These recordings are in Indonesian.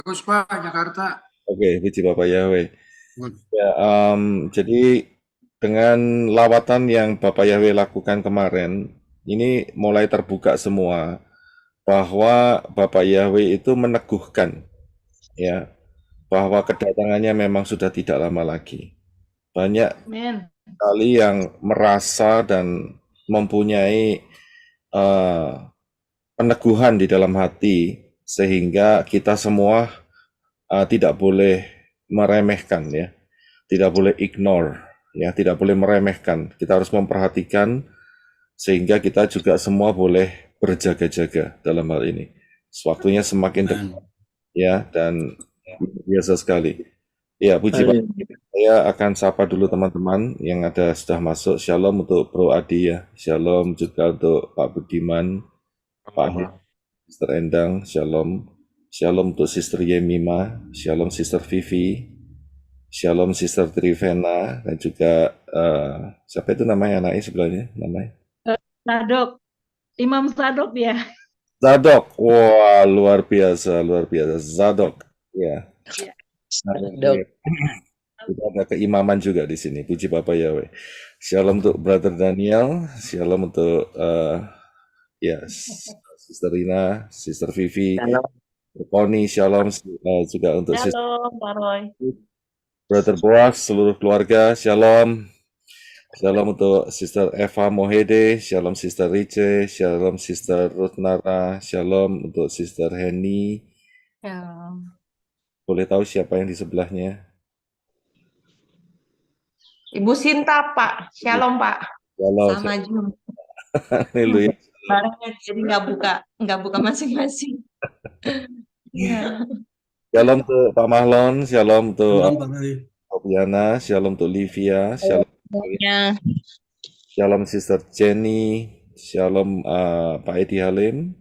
Bagus Pak, Jakarta. Oke, puji Bapak Yahweh. Good. Ya, jadi dengan lawatan yang Bapak Yahweh lakukan kemarin, ini mulai terbuka semua bahwa Bapak Yahweh itu meneguhkan, ya, bahwa kedatangannya memang sudah tidak lama lagi. Banyak Amin. sekali yang merasa dan mempunyai eh, peneguhan di dalam hati, sehingga kita semua tidak boleh meremehkan, ya, tidak boleh ignore, ya, tidak boleh meremehkan. Kita harus memperhatikan sehingga kita juga semua boleh berjaga-jaga dalam hal ini. Waktunya semakin dekat, Amen. ya, dan biasa sekali. Ya, puji Pak. Amin. Saya akan sapa dulu teman-teman yang ada sudah masuk. Shalom untuk Bro Adi, ya. Shalom juga untuk Pak Budiman, Pak Hid, Sister Endang. Shalom. Shalom untuk Sister Yemima. Shalom Sister Vivi. Shalom Sister Trivena dan juga siapa itu namanya anaknya sebelahnya namanya? Sadok, Imam Sadok dia. Zadok. Wah, luar biasa, luar biasa. Zadok. Ya. Ya. Dok. Kita ada keimaman juga di sini. Puji Bapak Yahweh. Shalom untuk Brother Daniel. Shalom untuk ya Sister Rina, Sister Vivi, Shalom. Pony. Shalom juga untuk Sister Shalom, Pak Roy. Brother Boaz, seluruh keluarga. Shalom. Shalom untuk Sister Eva Mohede, Shalom Sister Rice, Shalom Sister Rutnara, Shalom untuk Sister Henny. Shalom. Boleh tahu siapa yang di sebelahnya? Ibu Sinta, Pak. Shalom, Pak. Shalom. Sama Jum. Haleluya. Barangnya jadi nggak buka masing-masing. Iya. Shalom untuk Pak Mahlon, Shalom untuk Shalom Pak Mari. Opiana, Shalom untuk Livia, Shalom, Semuanya. Shalom Sister Jenny, Shalom Pak Edi Halim,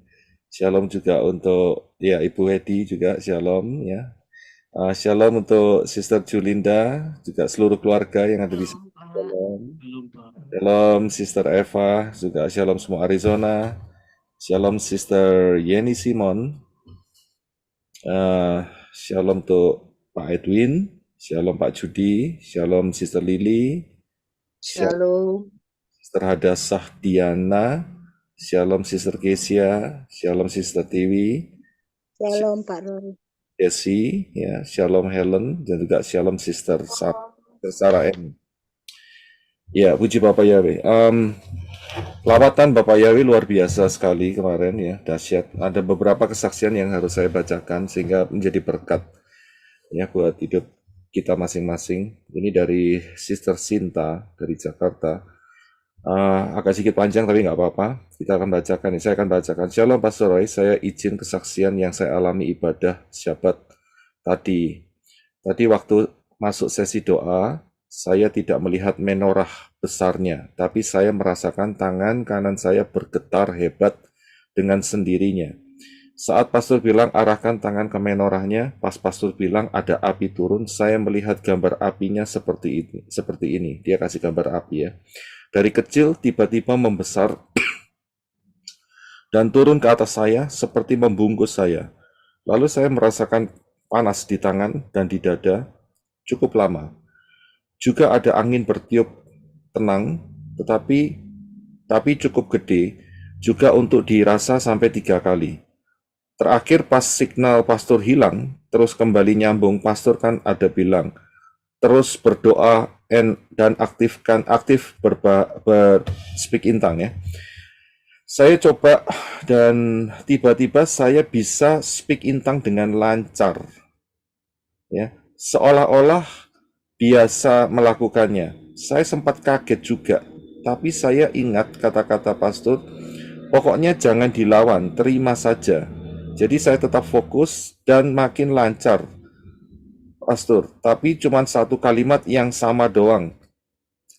Shalom juga untuk ya Ibu Hedi juga Shalom, ya. Shalom untuk Sister Julinda, juga seluruh keluarga yang ada di sini. Shalom. Shalom Sister Eva, juga Shalom semua Arizona. Shalom Sister Yeni Simon. Shalom untuk Pak Edwin. Shalom Pak Judi. Shalom Sister Lily. Shalom. Sister Hadassah Diana. Shalom Sister Kesia. Shalom Sister Tiwi. Shalom Pak Roy. Desi, ya, Shalom Helen, dan juga Shalom Sister Sarah M. Ya, puji Bapak Yahweh. Lawatan Bapak Yahweh luar biasa sekali kemarin, ya, dahsyat. Ada beberapa kesaksian yang harus saya bacakan sehingga menjadi berkat, ya, buat hidup kita masing-masing. Ini dari Sister Sinta dari Jakarta. Agak sedikit panjang tapi nggak apa-apa. Kita akan bacakan. Saya akan bacakan. Shalom Pastor Roy, saya izin kesaksian yang saya alami ibadah Syabat tadi. Tadi waktu masuk sesi doa, saya tidak melihat menorah besarnya, tapi saya merasakan tangan kanan saya bergetar hebat dengan sendirinya. Saat pastor bilang arahkan tangan ke menorahnya, pas pastor bilang ada api turun, saya melihat gambar apinya seperti ini. Seperti ini. Dia kasih gambar api, ya. Dari kecil tiba-tiba membesar dan turun ke atas saya seperti membungkus saya. Lalu saya merasakan panas di tangan dan di dada cukup lama. Juga ada angin bertiup tenang, tapi cukup gede, juga untuk dirasa sampai 3 kali. Terakhir pas signal pastor hilang, terus kembali nyambung, pastor kan ada bilang, terus berdoa dan aktif speak in tongue, ya. Saya coba dan tiba-tiba saya bisa speak in tongue dengan lancar, ya, seolah-olah biasa melakukannya. Saya sempat kaget juga, tapi saya ingat kata-kata pastor, pokoknya jangan dilawan, terima saja. Jadi saya tetap fokus dan makin lancar, pastor. Tapi cuma satu kalimat yang sama doang.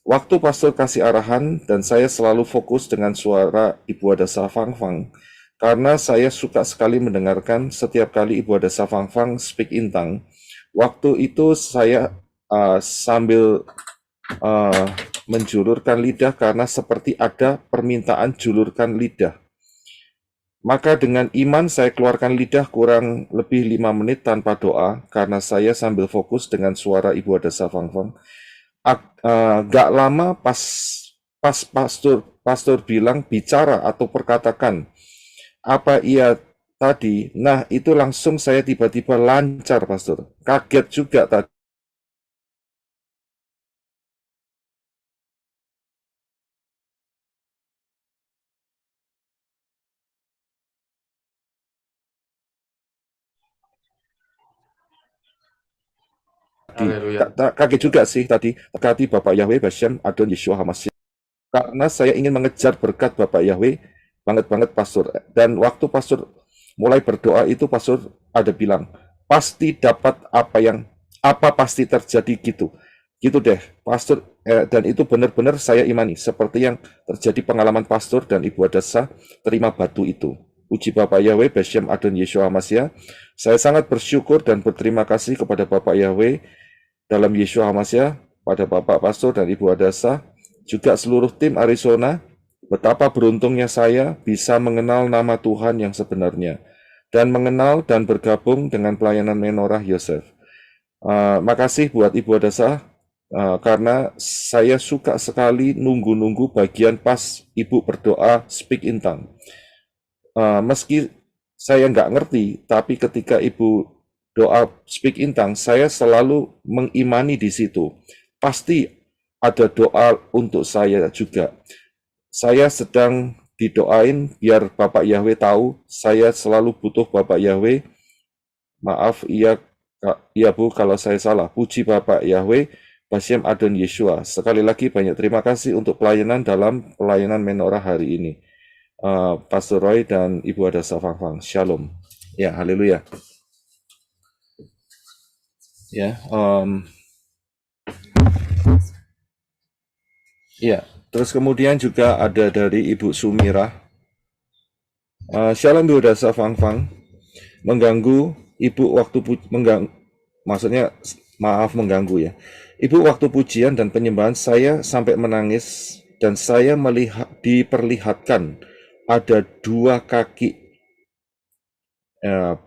Waktu pastor kasih arahan dan saya selalu fokus dengan suara Ibu Adasa Fang Fang, karena saya suka sekali mendengarkan setiap kali Ibu Adasa Fang Fang speak in tongue. Waktu itu saya sambil menjulurkan lidah karena seperti ada permintaan julurkan lidah. Maka dengan iman saya keluarkan lidah kurang lebih 5 menit tanpa doa karena saya sambil fokus dengan suara Ibu Adasa Fangfang. Gak lama pas pastor bilang bicara atau perkatakan apa ia tadi. Nah, itu langsung saya tiba-tiba lancar, pastor. Kaget juga tadi. Haleluya. Kaget juga sih tadi. Berkati Bapak Yahweh Bashem Adon Yeshua Hamashiach. Karena saya ingin mengejar berkat Bapak Yahweh banget pastor. Dan waktu pastor mulai berdoa itu pastor ada bilang pasti dapat apa pasti terjadi gitu deh pastor. Dan itu benar-benar saya imani seperti yang terjadi pengalaman pastor dan Ibu Adasa terima batu itu. Puji Bapak Yahweh Bashem Adon Yeshua Hamashiach. Saya sangat bersyukur dan berterima kasih kepada Bapak Yahweh dalam Yeshua Hamashiach, pada Bapak Pastor dan Ibu Adasa, juga seluruh tim Arizona. Betapa beruntungnya saya bisa mengenal nama Tuhan yang sebenarnya dan mengenal dan bergabung dengan pelayanan Menorah Yosef. Makasih buat Ibu Adasa, karena saya suka sekali nunggu-nunggu bagian pas Ibu berdoa speak in tongue. Meski saya nggak ngerti, tapi ketika Ibu doa speak in tongue, saya selalu mengimani di situ. Pasti ada doa untuk saya juga. Saya sedang didoain biar Bapak Yahweh tahu, saya selalu butuh Bapak Yahweh. Maaf, iya Bu kalau saya salah. Puji Bapak Yahweh, Bashem Adon Yeshua. Sekali lagi banyak terima kasih untuk pelayanan dalam pelayanan Menorah hari ini. Pastor Roy dan Ibu Adasa Fangfang. Shalom. Ya, haleluya. Ya, ya. Terus kemudian juga ada dari Ibu Sumirah. Shalom Ibu Adasa Fangfang. Mengganggu Ibu waktu maksudnya maaf mengganggu ya. Ibu waktu pujian dan penyembahan saya sampai menangis dan saya diperlihatkan ada 2 kaki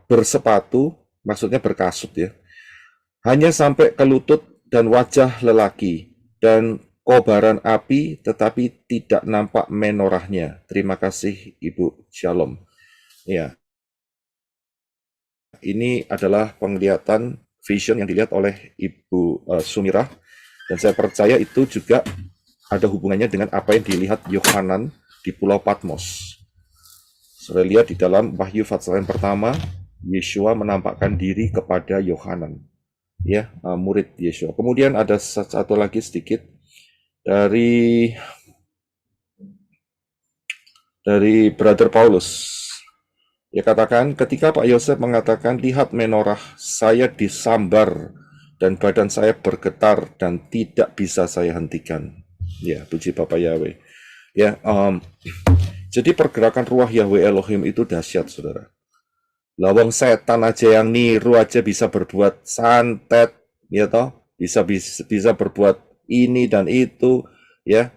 bersepatu, maksudnya berkasut ya. Hanya sampai ke lutut dan wajah lelaki dan kobaran api tetapi tidak nampak menorahnya. Terima kasih Ibu. Shalom. Ya. Ini adalah penglihatan vision yang dilihat oleh Ibu Sumirah dan saya percaya itu juga ada hubungannya dengan apa yang dilihat Yohanan di Pulau Patmos. Saya lihat di dalam Wahyu pasal yang pertama, Yeshua menampakkan diri kepada Yohanan. Ya, murid Yeshua. Kemudian ada satu lagi sedikit dari Brother Paulus. Dia katakan, ketika Pak Yosef mengatakan, lihat menorah saya disambar dan badan saya bergetar dan tidak bisa saya hentikan. Ya, puji Bapak Yahweh. Ya, jadi pergerakan ruah Yahweh Elohim itu dahsyat, saudara. Lawang setan aja yang niru aja bisa berbuat santet, ya toh, bisa berbuat ini dan itu, ya,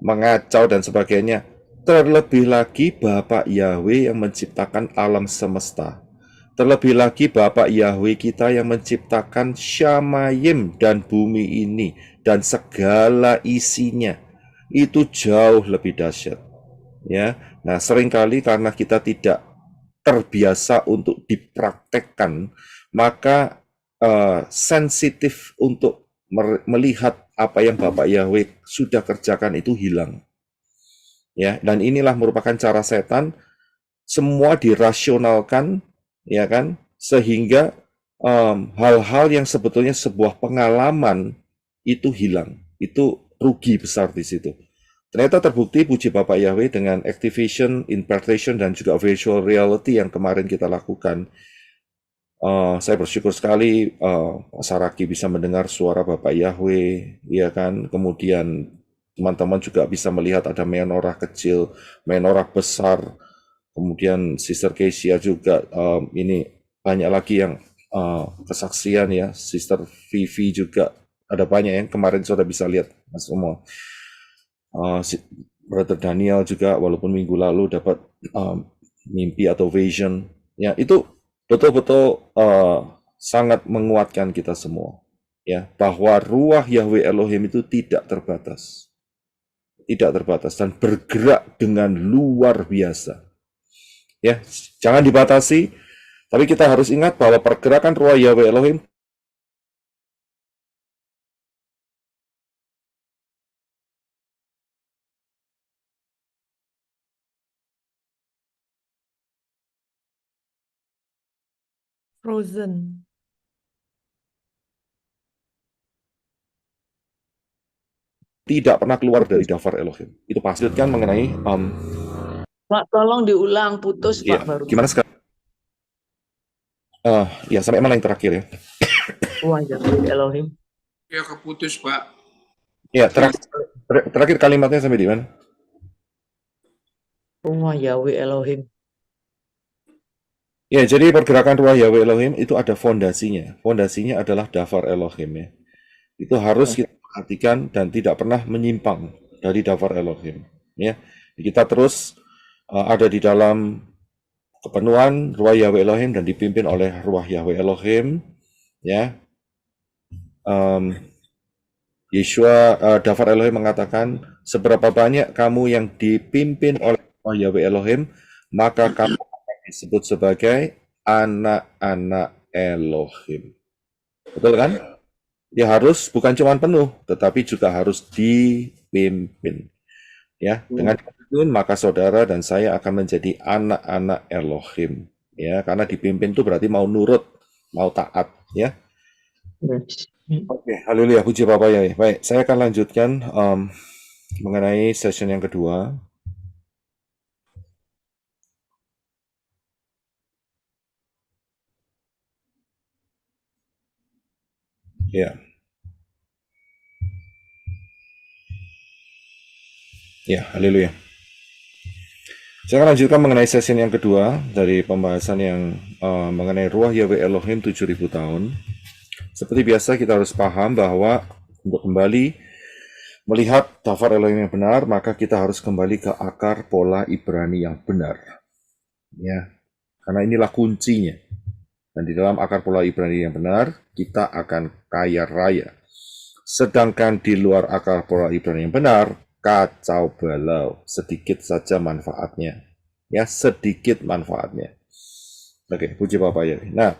mengacau dan sebagainya. Terlebih lagi Bapak Yahweh yang menciptakan alam semesta. Terlebih lagi Bapak Yahweh kita yang menciptakan Syamayim dan bumi ini dan segala isinya. Itu jauh lebih dahsyat. Ya, nah seringkali karena kita tidak terbiasa untuk dipraktekkan, maka sensitif untuk melihat apa yang Bapak Yahweh sudah kerjakan itu hilang. Ya, dan inilah merupakan cara setan, semua dirasionalkan, ya kan, sehingga hal-hal yang sebetulnya sebuah pengalaman itu hilang, itu rugi besar di situ. Ternyata terbukti puji Bapak Yahweh dengan activation, impartation, dan juga virtual reality yang kemarin kita lakukan. Saya bersyukur sekali Pak Saraki bisa mendengar suara Bapak Yahweh, ya kan, kemudian teman-teman juga bisa melihat ada menorah kecil, menorah besar, kemudian Sister Kesia juga, ini banyak lagi yang kesaksian ya, Sister Vivi juga, ada banyak yang kemarin sudah bisa lihat semua. Brother Daniel juga walaupun minggu lalu dapat mimpi atau vision, ya itu betul-betul sangat menguatkan kita semua, ya, bahwa ruah Yahweh Elohim itu tidak terbatas dan bergerak dengan luar biasa. Ya, jangan dibatasi, tapi kita harus ingat bahwa pergerakan ruah Yahweh Elohim Frozen. tidak pernah keluar dari daftar Elohim. Itu pasti kan mengenai Pak, tolong diulang, putus ya, Pak baru. gimana sekarang? Ya sampai mana yang terakhir ya? Wah, Yahweh Elohim. Ya keputus Pak. Ya terakhir kalimatnya sampai di mana? Wah, Yahweh Elohim. Ya, jadi pergerakan ruah Yahweh Elohim itu ada fondasinya. Fondasinya adalah daftar Elohim ya. Itu harus kita perhatikan dan tidak pernah menyimpang dari daftar Elohim. Ya, kita terus ada di dalam kepenuhan ruah Yahweh Elohim dan dipimpin oleh ruah Yahweh Elohim. Ya, Yeshua daftar Elohim mengatakan, seberapa banyak kamu yang dipimpin oleh ruah Yahweh Elohim, maka kamu disebut sebagai anak-anak Elohim. Betul kan? Ya harus bukan cuma penuh, tetapi juga harus dipimpin. Ya, dengan dipimpin maka saudara dan saya akan menjadi anak-anak Elohim. Ya, karena dipimpin itu berarti mau nurut, mau taat. Ya. Oke, haleluya, puji Bapa ya. Baik, saya akan lanjutkan mengenai session yang kedua. Ya. Ya, haleluya. Saya akan lanjutkan mengenai session yang kedua dari pembahasan yang mengenai ruah Yahweh Elohim 7.000 tahun. Seperti biasa kita harus paham bahwa untuk kembali melihat daftar Elohim yang benar, maka kita harus kembali ke akar pola Ibrani yang benar. Ya, karena inilah kuncinya. Dan di dalam akar pola Ibrani yang benar, kita akan kaya raya. Sedangkan di luar akar pola Ibrani yang benar, kacau balau, sedikit saja manfaatnya. Ya, sedikit manfaatnya. Oke, puji Bapak ya. Nah,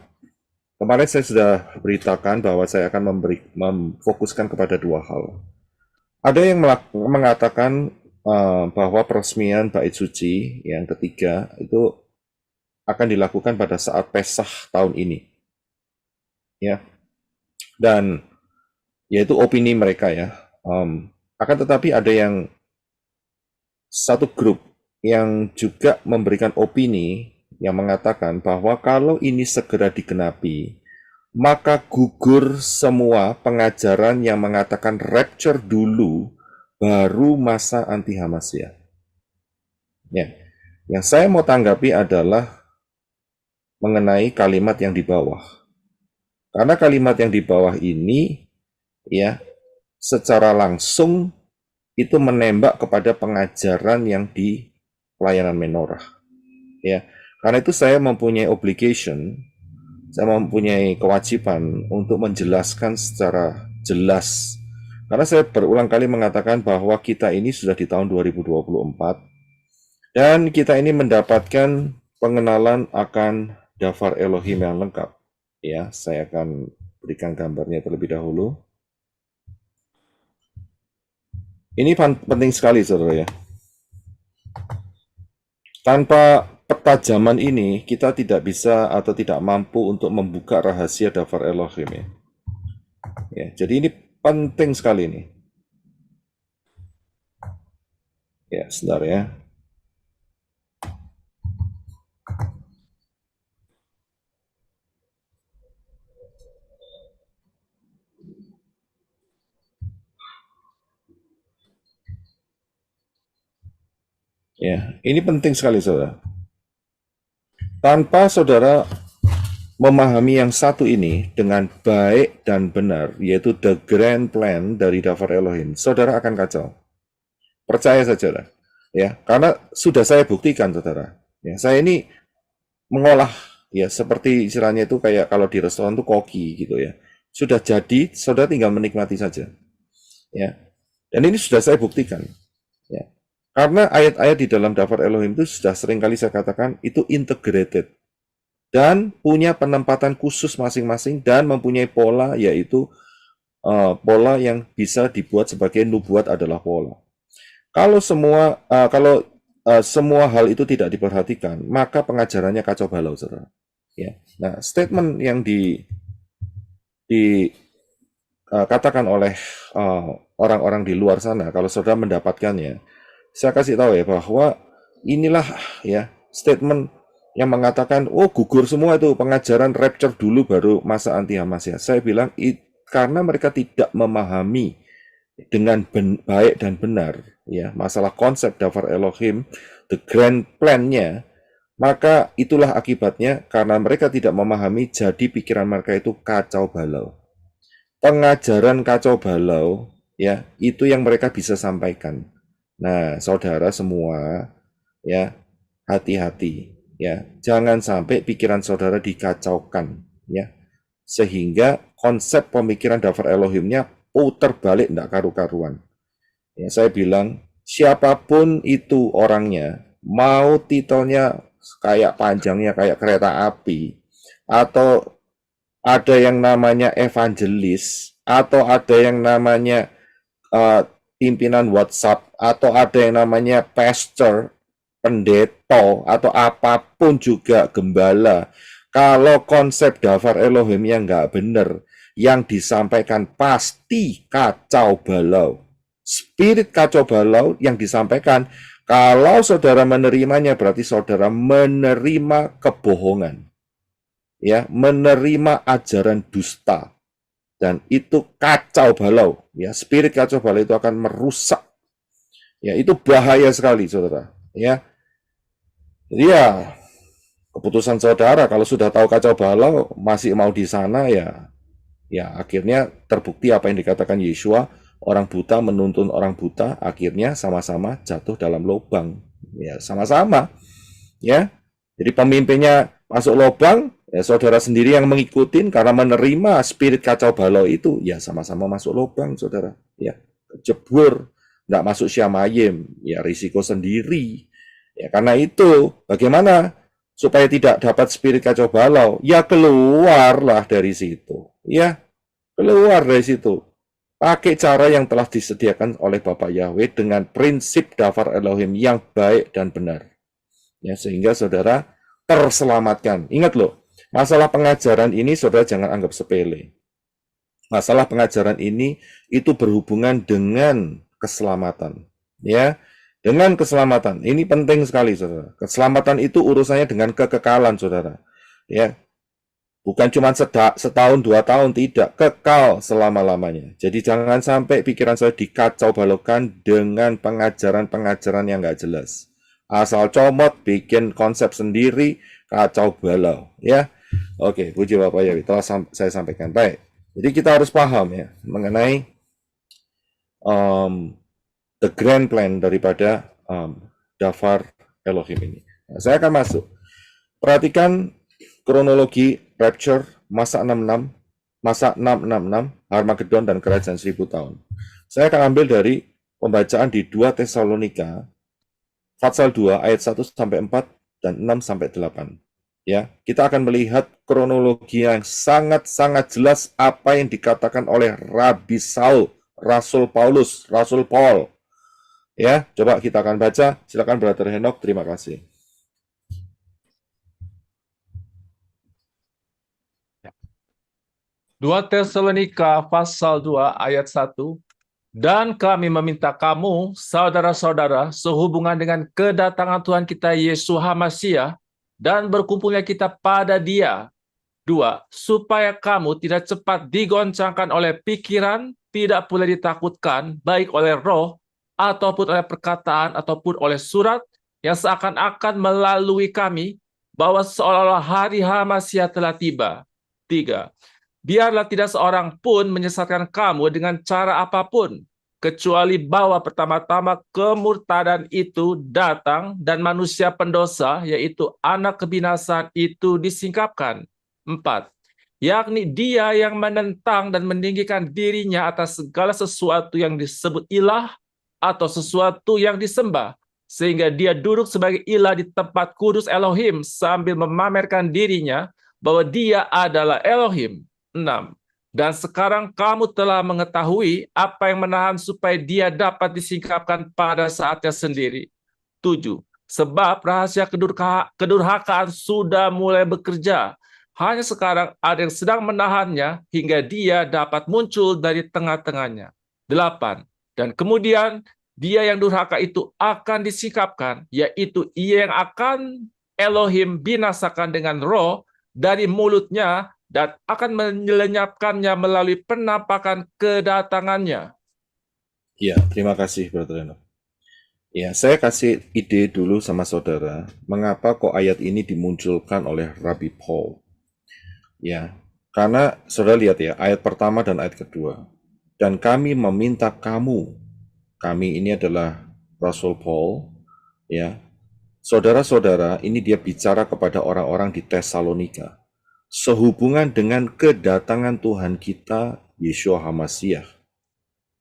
kemarin saya sudah beritakan bahwa saya akan memfokuskan kepada dua hal. Ada yang mengatakan bahwa peresmian bait suci yang ketiga itu akan dilakukan pada saat Pesah tahun ini. Ya. Dan yaitu opini mereka ya. Akan tetapi ada yang satu grup yang juga memberikan opini yang mengatakan bahwa kalau ini segera digenapi, maka gugur semua pengajaran yang mengatakan rapture dulu, baru masa anti-Hamasya. Ya. Yang saya mau tanggapi adalah mengenai kalimat yang di bawah. Karena kalimat yang di bawah ini, ya, secara langsung itu menembak kepada pengajaran yang di pelayanan menorah. Ya, karena itu saya mempunyai obligation, saya mempunyai kewajiban untuk menjelaskan secara jelas. Karena saya berulang kali mengatakan bahwa kita ini sudah di tahun 2024 dan kita ini mendapatkan pengenalan akan daftar Elohim yang lengkap. Ya, saya akan berikan gambarnya terlebih dahulu. Ini penting sekali, saudara ya. Tanpa peta zaman ini, kita tidak bisa atau tidak mampu untuk membuka rahasia daftar Elohim ya. Ya, jadi ini penting sekali nih. Ya, sebentar ya. Ya, ini penting sekali, saudara. Tanpa saudara memahami yang satu ini dengan baik dan benar, yaitu the grand plan dari daftar Elohim, saudara akan kacau. Percaya saja lah, ya, karena sudah saya buktikan, saudara. Ya, saya ini mengolah ya seperti istilahnya itu kayak kalau di restoran tuh koki gitu ya. Sudah jadi, saudara tinggal menikmati saja. Ya. Dan ini sudah saya buktikan. Ya. Karena ayat-ayat di dalam daftar Elohim itu sudah sering kali saya katakan itu integrated dan punya penempatan khusus masing-masing dan mempunyai pola, yaitu pola yang bisa dibuat sebagai nubuat adalah pola. Kalau semua hal itu tidak diperhatikan, maka pengajarannya kacau balau, saudara. Ya. Nah, statement yang katakan oleh orang-orang di luar sana, kalau saudara mendapatkannya, saya kasih tahu ya bahwa inilah ya statement yang mengatakan, oh gugur semua itu pengajaran rapture dulu baru masa anti Hamas ya. Saya bilang karena mereka tidak memahami dengan baik dan benar ya masalah konsep daftar Elohim, the grand plan-nya, maka itulah akibatnya karena mereka tidak memahami, jadi pikiran mereka itu kacau balau. Pengajaran kacau balau ya, itu yang mereka bisa sampaikan. Nah, saudara semua ya, hati-hati ya. Jangan sampai pikiran saudara dikacaukan ya. Sehingga konsep pemikiran daftar Elohimnya putar balik enggak karu-karuan. Ya, saya bilang siapapun itu orangnya, mau titelnya kayak panjangnya kayak kereta api, atau ada yang namanya evangelis, atau ada yang namanya pimpinan WhatsApp, atau ada yang namanya pastor, pendeta, atau apapun juga gembala. Kalau konsep daftar Elohim yang nggak benar, yang disampaikan pasti kacau balau. Spirit kacau balau yang disampaikan, kalau saudara menerimanya berarti saudara menerima kebohongan. Ya, menerima ajaran dusta. Dan itu kacau balau. Ya, spirit kacau balau itu akan merusak. Ya, itu bahaya sekali, saudara. Ya, ya, keputusan saudara kalau sudah tahu kacau balau masih mau di sana ya akhirnya terbukti apa yang dikatakan Yeshua, orang buta menuntun orang buta, akhirnya sama-sama jatuh dalam lubang. Ya, sama-sama. Ya. Jadi pemimpinnya masuk lubang, ya saudara sendiri yang mengikutin karena menerima spirit kacau balau itu, ya sama-sama masuk lubang, saudara. Ya, jebur, nggak masuk syamayim, ya risiko sendiri. Ya, karena itu, bagaimana supaya tidak dapat spirit kacau balau? Ya keluarlah dari situ. Ya, keluar dari situ. Pakai cara yang telah disediakan oleh Bapak Yahweh dengan prinsip daftar Elohim yang baik dan benar. Ya, sehingga saudara terselamatkan. Ingat loh, masalah pengajaran ini saudara jangan anggap sepele. Masalah pengajaran ini itu berhubungan dengan keselamatan. Ya, dengan keselamatan. Ini penting sekali, saudara. Keselamatan itu urusannya dengan kekekalan, saudara. Ya, bukan cuma setahun, 2 tahun, tidak. Kekal selama-lamanya. Jadi jangan sampai pikiran saya dikacau balaukan dengan pengajaran-pengajaran yang nggak jelas. Asal comot, bikin konsep sendiri, kacau balau. Ya, oke, puji Bapak Yahweh. Telah saya sampaikan. Baik. Jadi kita harus paham ya mengenai the grand plan daripada daftar Elohim ini. Nah, saya akan masuk. Perhatikan kronologi rapture, masa 66, masa 666, Armageddon dan kerajaan 1000 tahun. Saya akan ambil dari pembacaan di 2 Tesalonika pasal 2 ayat 1 sampai 4 dan 6 sampai 8. Ya, kita akan melihat kronologi yang sangat-sangat jelas apa yang dikatakan oleh Rabi Saul, Rasul Paulus, Rasul Paul. Ya, coba kita akan baca. Silakan Brother Henok, terima kasih. Dua Tesalonika pasal 2 ayat 1. Dan kami meminta kamu, saudara-saudara, sehubungan dengan kedatangan Tuhan kita Yesus HaMasiah dan berkumpulnya kita pada Dia. 2. Supaya kamu tidak cepat digoncangkan oleh pikiran, tidak pula ditakutkan, baik oleh roh, ataupun oleh perkataan, ataupun oleh surat, yang seakan-akan melalui kami, bahwa seolah-olah hari HaMasiah telah tiba. 3. Biarlah tidak seorang pun menyesatkan kamu dengan cara apapun, kecuali bahwa pertama-tama kemurtadan itu datang dan manusia pendosa, yaitu anak kebinasaan itu disingkapkan. 4. Yakni dia yang menentang dan meninggikan dirinya atas segala sesuatu yang disebut ilah atau sesuatu yang disembah, sehingga dia duduk sebagai ilah di tempat kudus Elohim sambil memamerkan dirinya bahwa dia adalah Elohim. 6. Dan sekarang kamu telah mengetahui apa yang menahan supaya dia dapat disingkapkan pada saatnya sendiri. 7. Sebab rahasia kedurhakaan sudah mulai bekerja. Hanya sekarang ada yang sedang menahannya hingga dia dapat muncul dari tengah-tengahnya. 8. Dan kemudian dia yang durhaka itu akan disingkapkan, yaitu ia yang akan Elohim binasakan dengan roh dari mulutnya dan akan menyelenyapkannya melalui penampakan kedatangannya. Ya, terima kasih, Brother Reno. Ya, saya kasih ide dulu sama saudara, mengapa kok ayat ini dimunculkan oleh Rabbi Paul. Ya, karena saudara lihat ya, ayat pertama dan ayat kedua. Dan kami meminta kamu, kami ini adalah Rasul Paul, ya. Saudara-saudara, ini dia bicara kepada orang-orang di Tesalonika, sehubungan dengan kedatangan Tuhan kita, Yeshua HaMashiach,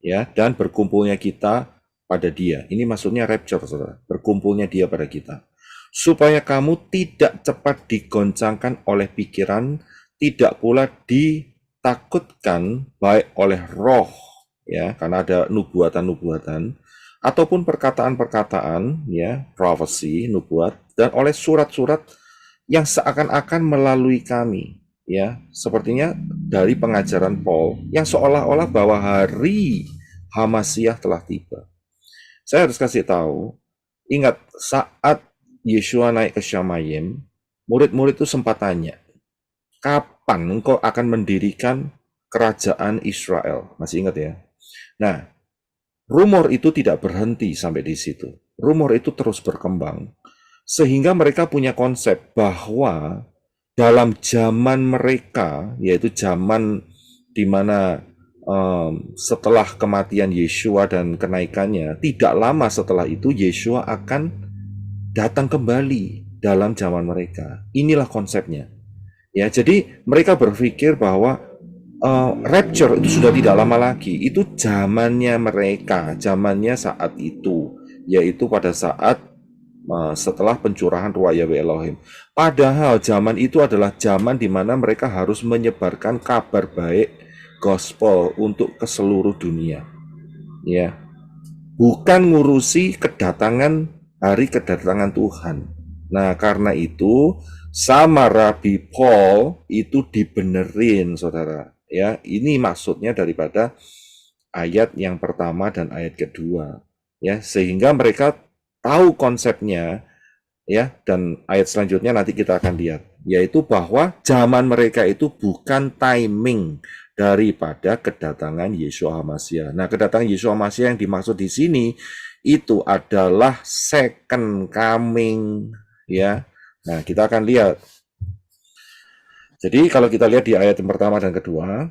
ya, dan berkumpulnya kita pada dia. Ini maksudnya rapture, saudara, berkumpulnya dia pada kita. Supaya kamu tidak cepat digoncangkan oleh pikiran, tidak pula ditakutkan baik oleh roh, ya, karena ada nubuatan-nubuatan, ataupun perkataan-perkataan, ya, prophecy, nubuat, dan oleh surat-surat yang seakan-akan melalui kami, ya, sepertinya dari pengajaran Paul, yang seolah-olah bahwa hari Hamashiach telah tiba. Saya harus kasih tahu, ingat saat Yeshua naik ke Shamayim, murid-murid itu sempat tanya, kapan engkau akan mendirikan kerajaan Israel? Masih ingat ya? Nah, rumor itu tidak berhenti sampai di situ. Rumor itu terus berkembang. Sehingga mereka punya konsep bahwa dalam zaman mereka, yaitu zaman di mana setelah kematian Yeshua dan kenaikannya, tidak lama setelah itu Yeshua akan datang kembali dalam zaman mereka. Inilah konsepnya. Ya, jadi mereka berpikir bahwa rapture itu sudah tidak lama lagi. Itu zamannya mereka, zamannya saat itu, yaitu pada saat setelah pencurahan Ruach Yahweh Elohim. Padahal zaman itu adalah zaman di mana mereka harus menyebarkan kabar baik gospel untuk ke seluruh dunia. Ya. Bukan ngurusi hari kedatangan Tuhan. Nah, karena itu sama Rabbi Paul itu dibenerin, saudara. Ya, ini maksudnya daripada ayat yang pertama dan ayat kedua. Ya, sehingga mereka tahu konsepnya, ya, dan ayat selanjutnya nanti kita akan lihat, yaitu bahwa zaman mereka itu bukan timing daripada kedatangan Yeshua HaMashiach. Nah, kedatangan Yeshua HaMashiach yang dimaksud di sini itu adalah second coming, ya. Nah, kita akan lihat. Jadi kalau kita lihat di ayat yang pertama dan kedua,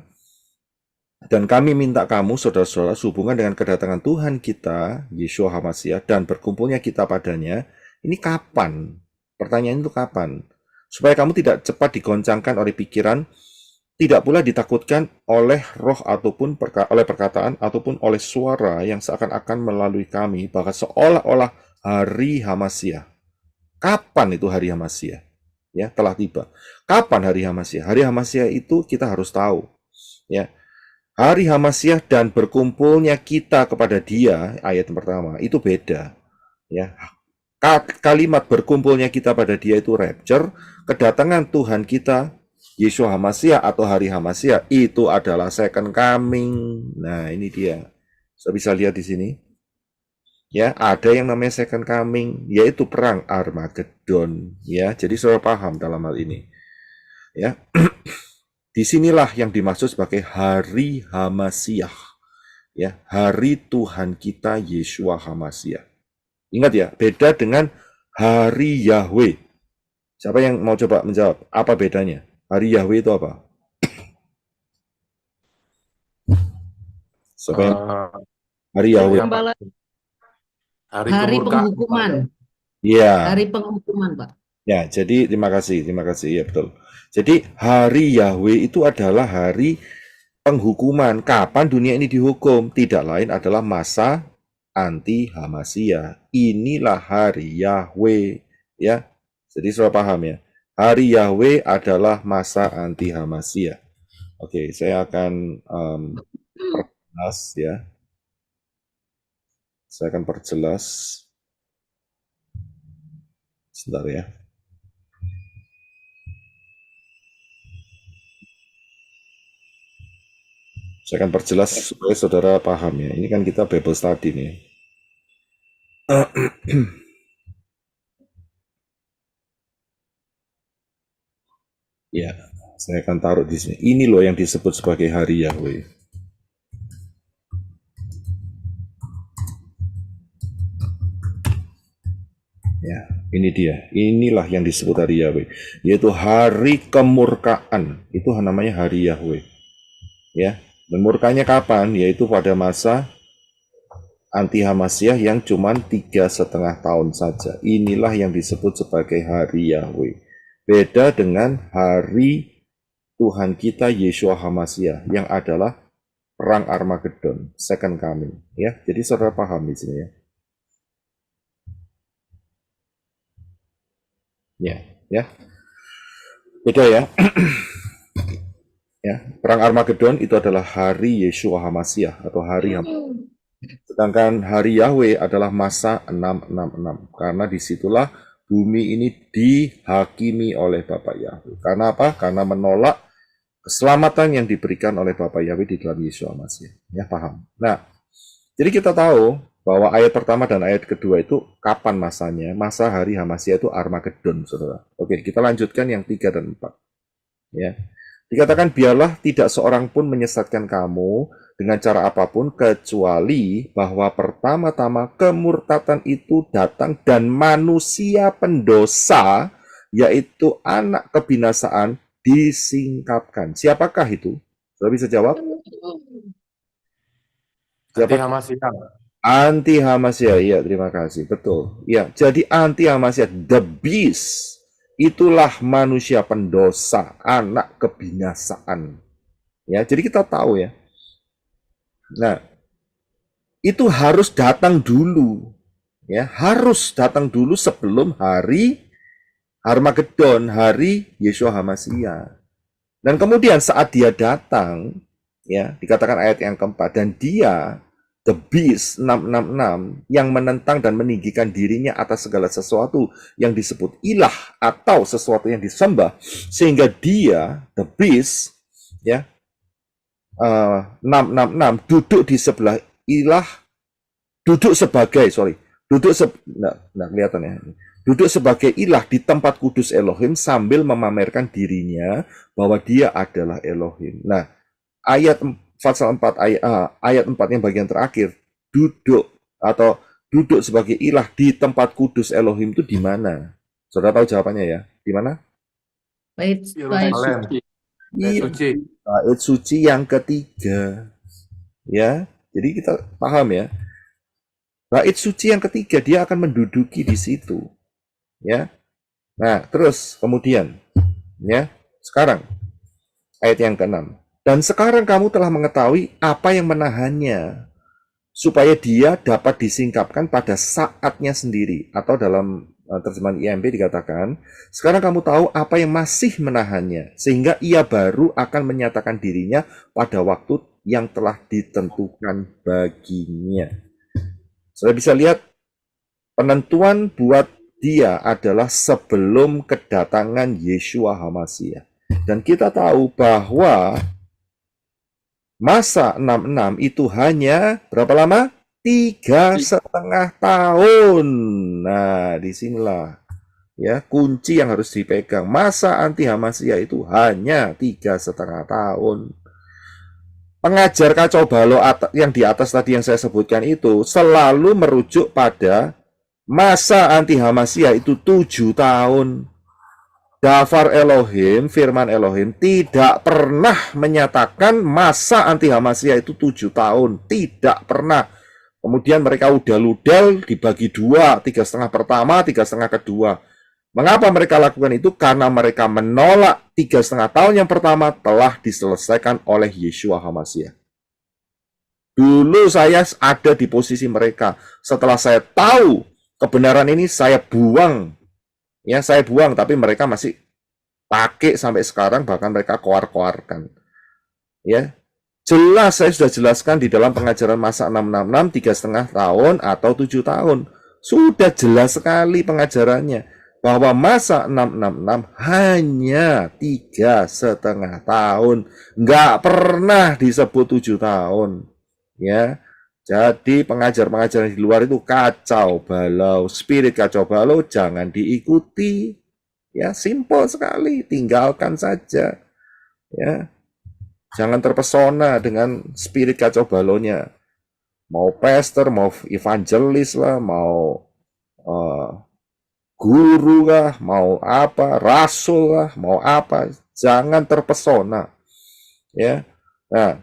dan kami minta kamu, saudara-saudara, sehubungan dengan kedatangan Tuhan kita, Yeshua HaMashiach, dan berkumpulnya kita padanya, ini kapan? Pertanyaan itu kapan? Supaya kamu tidak cepat digoncangkan oleh pikiran, tidak pula ditakutkan oleh roh ataupun oleh perkataan ataupun oleh suara yang seakan-akan melalui kami, bahkan seolah-olah hari Hamashiach. Kapan itu hari Hamashiach? Ya, telah tiba. Kapan hari Hamashiach? Hari Hamashiach itu kita harus tahu. Ya, hari Hamashiach dan berkumpulnya kita kepada Dia, ayat yang pertama itu beda. Ya, kalimat berkumpulnya kita pada Dia itu rapture. Kedatangan Tuhan kita Yeshua HaMashiach atau hari Hamashiach itu adalah second coming. Nah, ini dia. Saya bisa lihat di sini. Ya, ada yang namanya second coming, yaitu perang Armageddon. Ya, jadi saudara paham dalam hal ini. Ya, disinilah yang dimaksud sebagai hari Hamashiach. Ya, hari Tuhan kita Yeshua HaMashiach. Ingat ya, beda dengan hari Yahweh. Siapa yang mau coba menjawab? Apa bedanya? Hari Yahweh itu apa? Siapa yang... Hari Yahweh. Pembala- Hari Hari kemurkaan. penghukuman. Iya. Hari penghukuman, Pak. Ya, jadi terima kasih, ya betul. Jadi hari Yahweh itu adalah hari penghukuman. Kapan dunia ini dihukum? Tidak lain adalah masa anti Hamasiyah. Inilah hari Yahweh, ya. Jadi sudah paham ya. Hari Yahweh adalah masa anti Hamasiyah. Oke, saya akan perjelas ya. Saya akan perjelas. Sebentar ya. Saya akan perjelas supaya saudara paham ya. Ini kan kita Bible study nih. Ya, saya akan taruh di sini. Ini loh yang disebut sebagai hari Yahweh. Ya, ini dia. Inilah yang disebut hari Yahweh, yaitu hari kemurkaan. Itu namanya hari Yahweh. Ya, dan murkanya kapan? Yaitu pada masa anti Hamasiyah yang cuma 3,5 tahun saja. Inilah yang disebut sebagai hari Yahweh. Beda dengan hari Tuhan kita Yeshua Hamasiyah yang adalah perang Armageddon, second coming. Ya, jadi saudara paham di sini ya. Ya. Beda ya. Ya, perang Armageddon itu adalah hari Yeshua Hamasiyah atau hari Hamasiyah. Sedangkan hari Yahweh adalah masa 666. Karena disitulah bumi ini dihakimi oleh Bapa Yahweh. Karena apa? Karena menolak keselamatan yang diberikan oleh Bapa Yahweh di dalam Yeshua Hamasiyah. Ya, paham. Nah, jadi kita tahu bahwa ayat pertama dan ayat kedua itu kapan masanya? Masa hari Hamasiyah itu Armageddon, saudara. Oke, kita lanjutkan yang 3 dan 4. Ya. Dikatakan, biarlah tidak seorang pun menyesatkan kamu dengan cara apapun, kecuali bahwa pertama-tama kemurtatan itu datang dan manusia pendosa, yaitu anak kebinasaan, disingkapkan. Siapakah itu? Sudah bisa jawab? Anti Hamasiyah. Anti Hamasiyah, iya, terima kasih, betul. Ya, jadi anti Hamasiyah, the beast, itulah manusia pendosa, anak kebinasaan. Ya, jadi kita tahu ya. Nah, itu harus datang dulu. Ya, harus datang dulu sebelum hari Armageddon, hari Yeshua Hamasiyah. Dan kemudian saat dia datang, ya, dikatakan ayat yang keempat, dan dia, the beast 666, yang menentang dan meninggikan dirinya atas segala sesuatu yang disebut ilah atau sesuatu yang disembah, sehingga dia, the beast, ya, 666, duduk di sebelah ilah, duduk sebagai ilah di tempat kudus Elohim sambil memamerkan dirinya bahwa dia adalah Elohim. Nah, ayat pasal 4 ayat 4 yang bagian terakhir, duduk sebagai ilah di tempat kudus Elohim itu di mana? Saudara tahu jawabannya ya? Di mana? Bait Yerusalem. Bait suci. Bait suci yang ketiga. Ya, jadi kita paham ya. Bait suci yang ketiga, dia akan menduduki di situ. Ya. Nah, terus kemudian ya, sekarang ayat yang ke-6. Dan sekarang kamu telah mengetahui apa yang menahannya, supaya dia dapat disingkapkan pada saatnya sendiri. Atau dalam terjemahan IMB dikatakan, sekarang kamu tahu apa yang masih menahannya, sehingga ia baru akan menyatakan dirinya pada waktu yang telah ditentukan baginya. Sudah bisa lihat, penentuan buat dia adalah sebelum kedatangan Yeshua Hamasiyah. Dan kita tahu bahwa masa 66 itu hanya berapa lama? 3,5 tahun. Nah, disinilah ya kunci yang harus dipegang. Masa anti Hamasiyah itu hanya 3,5 tahun. Pengajar kacau balau yang di atas tadi yang saya sebutkan itu selalu merujuk pada masa anti Hamasiyah itu 7 tahun. Dafar Elohim, firman Elohim tidak pernah menyatakan masa anti Hamasiyah itu 7 tahun. Tidak pernah. Kemudian mereka udal-udal dibagi dua, 3,5 pertama, 3,5 kedua. Mengapa mereka lakukan itu? Karena mereka menolak 3,5 tahun yang pertama telah diselesaikan oleh Yeshua HaMashiach. Dulu saya ada di posisi mereka. Setelah saya tahu kebenaran ini, saya buang. Ya, saya buang, tapi mereka masih pakai sampai sekarang, bahkan mereka koar-koarkan. Ya, jelas saya sudah jelaskan di dalam pengajaran masa 666, 3,5 tahun atau 7 tahun. Sudah jelas sekali pengajarannya bahwa masa 666 hanya 3,5 tahun, nggak pernah disebut 7 tahun. Ya, jadi pengajar-pengajar di luar itu kacau balau, spirit kacau balau jangan diikuti. Ya, simpel sekali, tinggalkan saja. Ya, jangan terpesona dengan spirit kacau balaunya. Mau pastor, mau evangelis lah, mau guru lah, mau apa, rasul lah, mau apa, jangan terpesona. Ya, nah,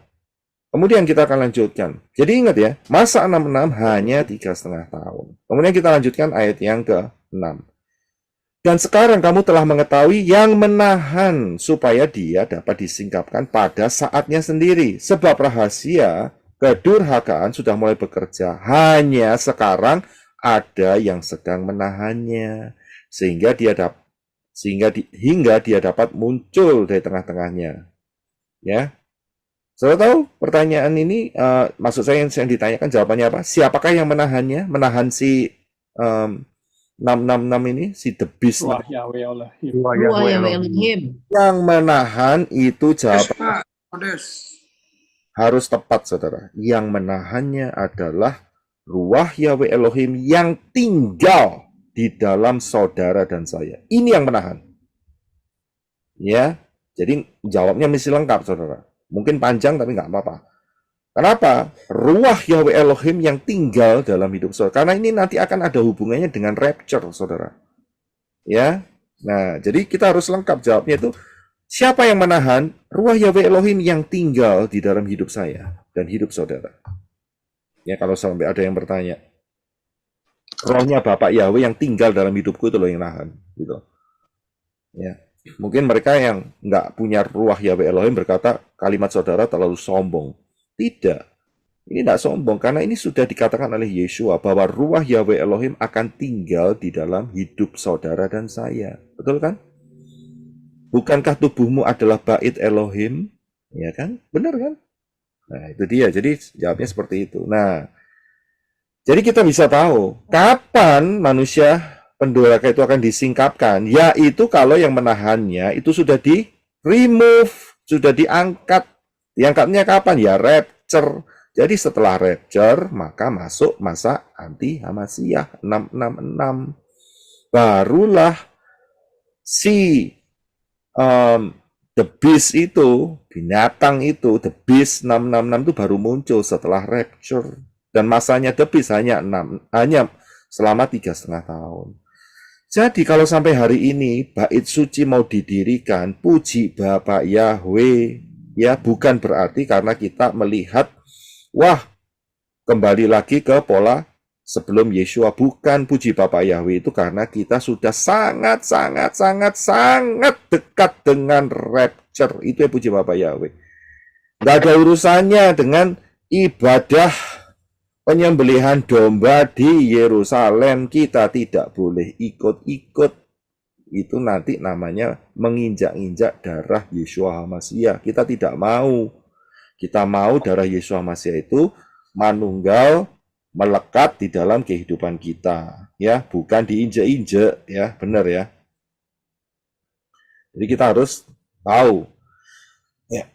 kemudian kita akan lanjutkan. Jadi ingat ya, masa 66 hanya 3,5 tahun. Kemudian kita lanjutkan ayat yang ke-6. Dan sekarang kamu telah mengetahui yang menahan supaya dia dapat disingkapkan pada saatnya sendiri. Sebab rahasia kedurhakaan sudah mulai bekerja. Hanya sekarang ada yang sedang menahannya. Hingga dia dapat muncul dari tengah-tengahnya. Ya. Saudara tahu pertanyaan ini, maksud saya yang ditanyakan jawabannya apa? Siapakah yang menahannya? Menahan si 666 ini, si The Beast. Ruah Yahweh Elohim. Yang menahan itu jawaban harus tepat, saudara. Yang menahannya adalah Ruah Yahweh Elohim yang tinggal di dalam saudara dan saya. Ini yang menahan. Ya, jadi jawabnya mesti lengkap, saudara. Mungkin panjang tapi nggak apa-apa. Kenapa? Ruah Yahweh Elohim yang tinggal dalam hidup saudara. Karena ini nanti akan ada hubungannya dengan rapture, saudara. Ya, nah jadi kita harus lengkap jawabnya itu. Siapa yang menahan? Ruah Yahweh Elohim yang tinggal di dalam hidup saya dan hidup saudara. Ya, kalau sampai ada yang bertanya, rohnya Bapak Yahweh yang tinggal dalam hidupku itu loh yang nahan, gitu. Ya. Mungkin mereka yang nggak punya ruah Yahweh Elohim berkata kalimat saudara terlalu sombong. Tidak. Ini tidak sombong karena ini sudah dikatakan oleh Yeshua bahwa ruah Yahweh Elohim akan tinggal di dalam hidup saudara dan saya. Betul kan? Bukankah tubuhmu adalah bait Elohim? Ya kan? Benar kan? Nah, itu dia. Jadi jawabnya seperti itu. Nah, jadi kita bisa tahu kapan manusia pendurhaka itu akan disingkapkan, yaitu kalau yang menahannya itu sudah di-remove, sudah diangkat. Diangkatnya kapan? Ya rapture. Jadi setelah rapture, maka masuk masa anti Hamasiah 666. Barulah si The Beast itu, binatang itu, The Beast 666 itu baru muncul setelah rapture. Dan masanya The Beast hanya selama 3,5 tahun. Jadi kalau sampai hari ini bait suci mau didirikan, puji Bapak Yahweh, ya bukan berarti karena kita melihat, wah kembali lagi ke pola sebelum Yeshua. Bukan, puji Bapak Yahweh itu karena kita sudah sangat dekat dengan rapture. Itu ya puji Bapak Yahweh. Gak ada urusannya dengan ibadah penyembelihan domba di Yerusalem. Kita tidak boleh ikut-ikut. Itu nanti namanya menginjak-injak darah Yeshua HaMashiach. Kita tidak mau. Kita mau darah Yeshua HaMashiach itu manunggal, melekat di dalam kehidupan kita. Ya, bukan diinjak-injak. Ya, benar ya. Jadi kita harus tahu. Ya.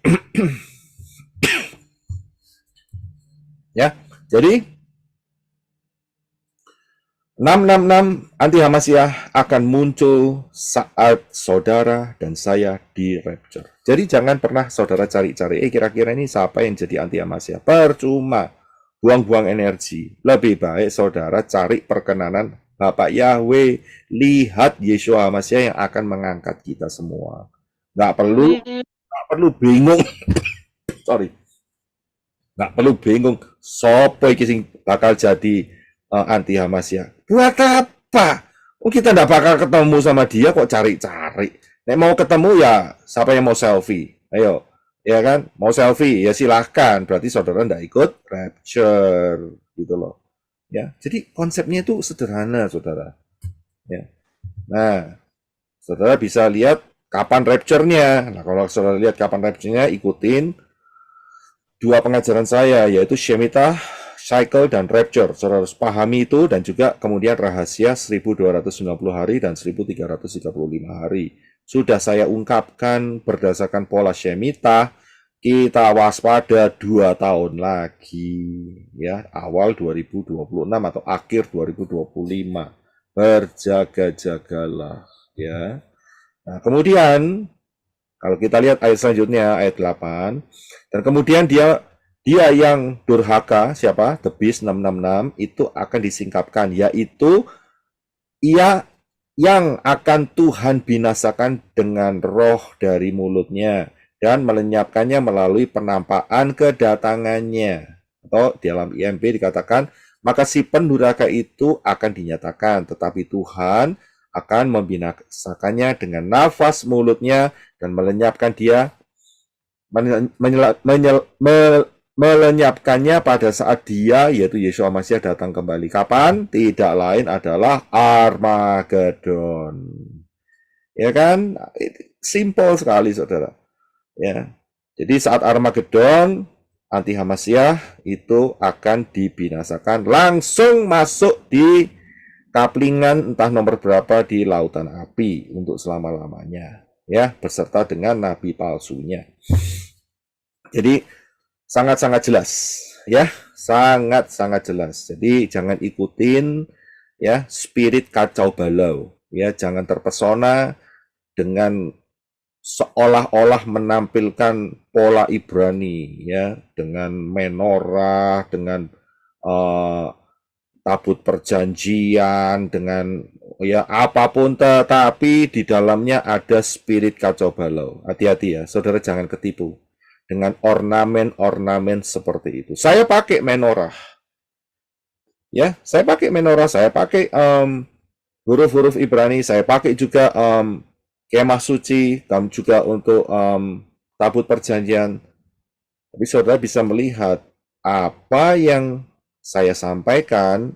Ya. Jadi 666 anti Hamasiah akan muncul saat saudara dan saya di rapture. Jadi jangan pernah saudara cari-cari, kira-kira ini siapa yang jadi anti Hamasiah. Percuma, buang-buang energi. Lebih baik saudara cari perkenanan Bapak Yahweh, lihat Yeshua Hamasiah yang akan mengangkat kita semua. Nggak perlu bingung. Sorry. Nggak perlu bingung, sopo iki sing bakal jadi anti Hamas ya. Buat apa? Oh, kita nggak bakal ketemu sama dia kok cari-cari. Nek mau ketemu ya siapa yang mau selfie? Ayo, ya kan? Mau selfie ya silahkan. Berarti saudara nggak ikut rapture gitu loh. Ya, jadi konsepnya itu sederhana, saudara. Ya. Nah, saudara bisa lihat kapan rapture-nya. Nah, kalau saudara lihat kapan rapture-nya, ikutin dua pengajaran saya, yaitu Shemitah, Cycle, dan Rapture. Saudara harus pahami itu, dan juga kemudian rahasia 1290 hari dan 1335 hari. Sudah saya ungkapkan berdasarkan pola Shemitah, kita waspada 2 tahun lagi, ya, awal 2026 atau akhir 2025. Berjaga-jagalah, ya. Nah, kemudian kalau kita lihat ayat selanjutnya, ayat 8, dan kemudian dia yang durhaka, siapa? The Beast 666, itu akan disingkapkan, yaitu ia yang akan Tuhan binasakan dengan roh dari mulutnya, dan melenyapkannya melalui penampakan kedatangannya. Atau dalam IMB dikatakan, maka si pendurhaka itu akan dinyatakan, tetapi Tuhan akan membinasakannya dengan nafas mulutnya dan melenyapkan dia, melenyapkannya pada saat dia, yaitu Yeshua Mashiach, datang kembali. Kapan? Tidak lain adalah Armageddon. Ya kan? Simple sekali, saudara. Ya. Jadi saat Armageddon, anti Hamasiah itu akan dibinasakan, langsung masuk di kaplingan entah nomor berapa di lautan api untuk selama-lamanya, ya, beserta dengan nabi palsunya. Jadi sangat-sangat jelas, ya, sangat-sangat jelas. Jadi jangan ikutin, ya, spirit kacau balau, ya, jangan terpesona dengan seolah-olah menampilkan pola Ibrani, ya, dengan menorah, dengan tabut perjanjian, dengan ya apapun, tetapi di dalamnya ada spirit kacau balau. Hati-hati ya, saudara, jangan ketipu dengan ornamen-ornamen seperti itu. Saya pakai menorah, ya, saya pakai menorah, saya pakai huruf-huruf Ibrani, saya pakai juga kemah suci, dan juga untuk tabut perjanjian. Tapi saudara bisa melihat apa yang saya sampaikan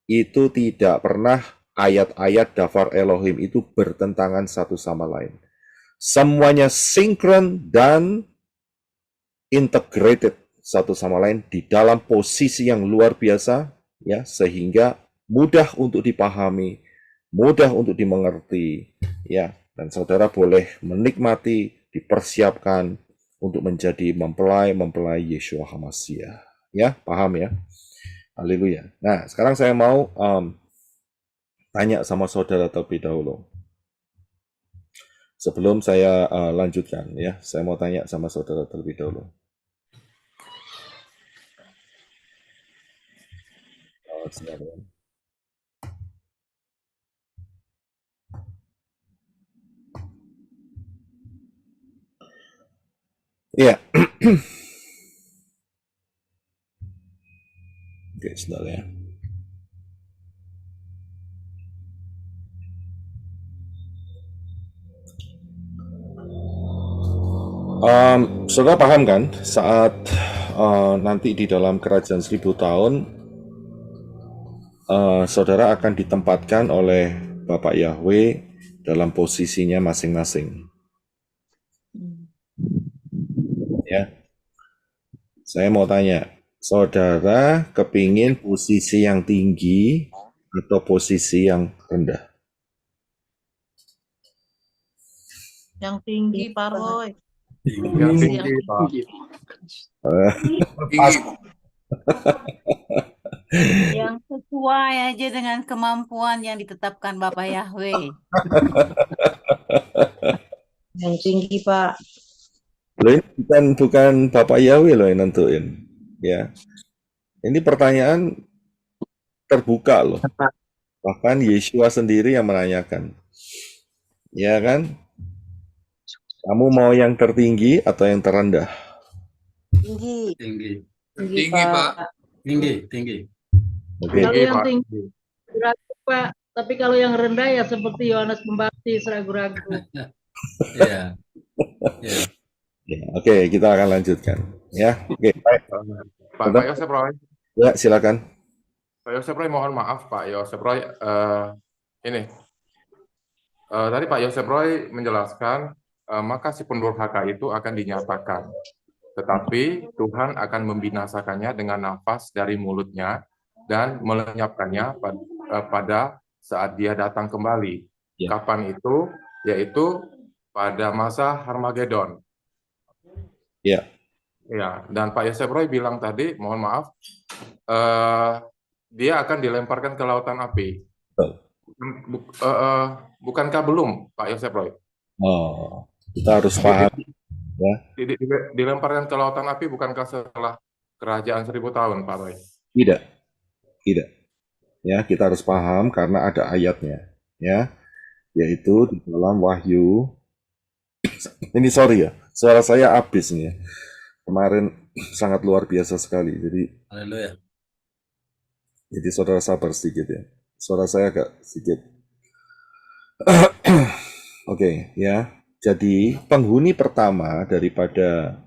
itu tidak pernah ayat-ayat Dafar Elohim itu bertentangan satu sama lain. Semuanya sinkron dan integrated satu sama lain di dalam posisi yang luar biasa, ya, sehingga mudah untuk dipahami, mudah untuk dimengerti, ya, dan saudara boleh menikmati, dipersiapkan untuk menjadi mempelai Yeshua HaMashiach, ya, paham ya? Haleluya. Nah, sekarang saya mau tanya sama saudara terlebih dahulu. Sebelum saya lanjutkan, ya, saya mau tanya sama saudara terlebih dahulu. Ya. Oke, sebentar ya. Saudara paham kan saat nanti di dalam kerajaan 1000 tahun saudara akan ditempatkan oleh Bapak Yahweh dalam posisinya masing-masing. Ya, saya mau tanya, saudara kepingin posisi yang tinggi atau posisi yang rendah? Yang tinggi, Pak Roy. Yang tinggi, Pak. Pas. Yang sesuai aja dengan kemampuan yang ditetapkan Bapak Yahweh. Yang tinggi, Pak. Loh, ini bukan Bapak Yahweh loh yang nentuin, ya. Ini pertanyaan terbuka loh. Bahkan Yeshua sendiri yang menanyakan, ya kan? Kamu mau yang tertinggi atau yang terendah? Tinggi. Tinggi. Tinggi, Tinggi, Pak. Pak. Tinggi. Oke. Kalau yang Pak. tinggi ragu, Pak. Tapi kalau yang rendah ya seperti Yohanes Pembaptis, ragu-ragu. Iya. Iya. Ya, oke, kita akan lanjutkan. Ya, oke, baik. Pak Yosef Roy. Ya, silakan. Pak Yosef Roy, mohon maaf Pak Yosef Roy. Ini tadi Pak Yosef Roy menjelaskan maka si pendurhaka itu akan dinyatakan, tetapi Tuhan akan membinasakannya dengan nafas dari mulutnya dan melenyapkannya pada saat dia datang kembali. Ya. Kapan itu? Yaitu pada masa Harmagedon. Ya. Ya, dan Pak Yosef Roy bilang tadi, mohon maaf, dia akan dilemparkan ke lautan api. Betul. Bukankah belum, Pak Yosef Roy? Oh, kita harus paham. Ya. Dilemparkan ke lautan api bukankah setelah kerajaan 1000 tahun, Pak Roy? Tidak. Ya, kita harus paham karena ada ayatnya, ya, yaitu di dalam Wahyu. Ini sorry ya, suara saya habis nih ya. Kemarin sangat luar biasa sekali, Haleluya. jadi saudara sabar sedikit ya. Suara saya agak sedikit. Oke, ya. Jadi penghuni pertama daripada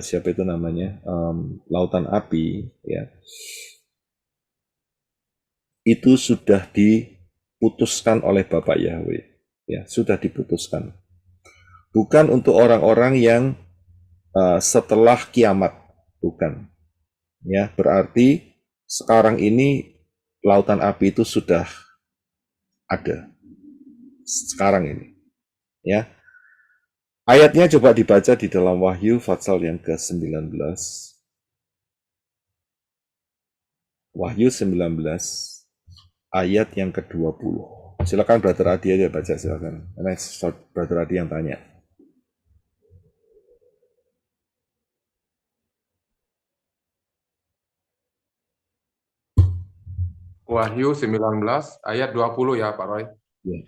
siapa itu namanya, lautan api, ya, itu sudah diputuskan oleh Bapak Yahweh, ya, sudah diputuskan. Bukan untuk orang-orang yang setelah kiamat, bukan. Ya, berarti sekarang ini lautan api itu sudah ada. Sekarang ini. Ya. Ayatnya coba dibaca di dalam Wahyu pasal yang ke-19. Wahyu 19 ayat yang ke-20. Silakan Brother Adi aja baca, silakan. Karena Brother Adi yang tanya. Wahyu 19 ayat 20 ya, Pak Roy. Ya.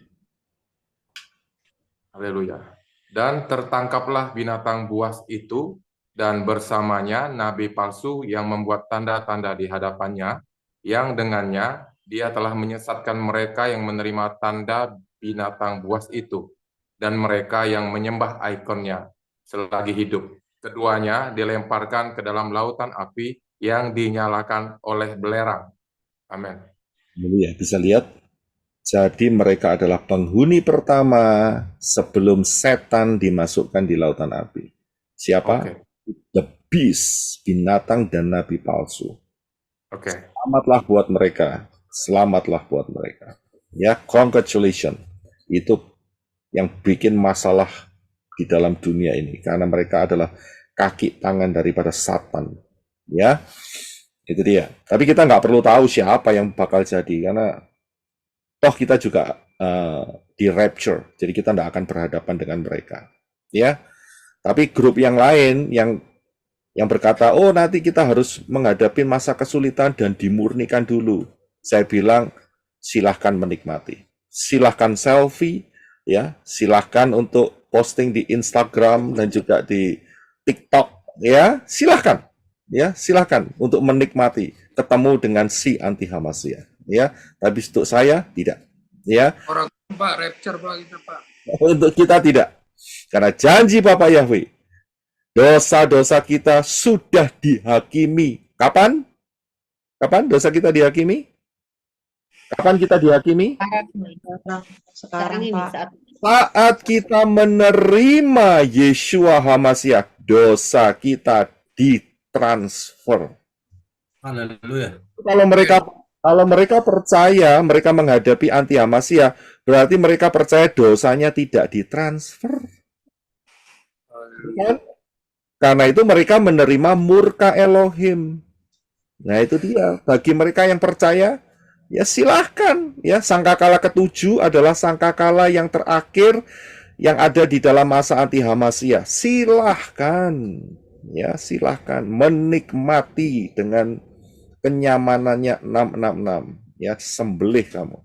Haleluya. Dan tertangkaplah binatang buas itu, dan bersamanya nabi palsu yang membuat tanda-tanda di hadapannya, yang dengannya dia telah menyesatkan mereka yang menerima tanda binatang buas itu, dan mereka yang menyembah ikonnya selagi hidup. Keduanya dilemparkan ke dalam lautan api yang dinyalakan oleh belerang. Amin. Ya, bisa lihat. Jadi mereka adalah penghuni pertama sebelum setan dimasukkan di lautan api. Siapa? Oke. The beast, binatang dan nabi palsu. Oke. Selamatlah buat mereka. Selamatlah buat mereka. Ya, congratulations. Itu yang bikin masalah di dalam dunia ini. Karena mereka adalah kaki tangan daripada Satan. Ya, itu dia. Tapi kita nggak perlu tahu siapa yang bakal jadi. Karena toh kita juga di rapture, jadi kita tidak akan berhadapan dengan mereka, ya. Tapi grup yang lain yang berkata, oh nanti kita harus menghadapi masa kesulitan dan dimurnikan dulu. Saya bilang silahkan menikmati, silahkan selfie, ya, silahkan untuk posting di Instagram dan juga di TikTok, ya, silahkan untuk menikmati ketemu dengan si anti Hamasya. Ya, tapi untuk saya tidak, ya. Orang Pak rapture Pak kita Pak. Untuk kita tidak, karena janji Bapak Yahweh, dosa-dosa kita sudah dihakimi. Kapan? Kapan dosa kita dihakimi? Kapan kita dihakimi? Sekarang, Pak. Saat kita menerima Yeshua Hamasya, dosa kita ditransfer. Haleluya. Kalau mereka percaya, mereka menghadapi anti Hamasya, berarti mereka percaya dosanya tidak ditransfer. Kan? Karena itu mereka menerima murka Elohim. Nah itu dia. Bagi mereka yang percaya, ya silahkan. Ya, sangkakala ke-7 adalah sangkakala yang terakhir yang ada di dalam masa anti Hamasya. Silahkan. Ya, silahkan menikmati dengan kenyamanannya 666, ya, sembelih kamu.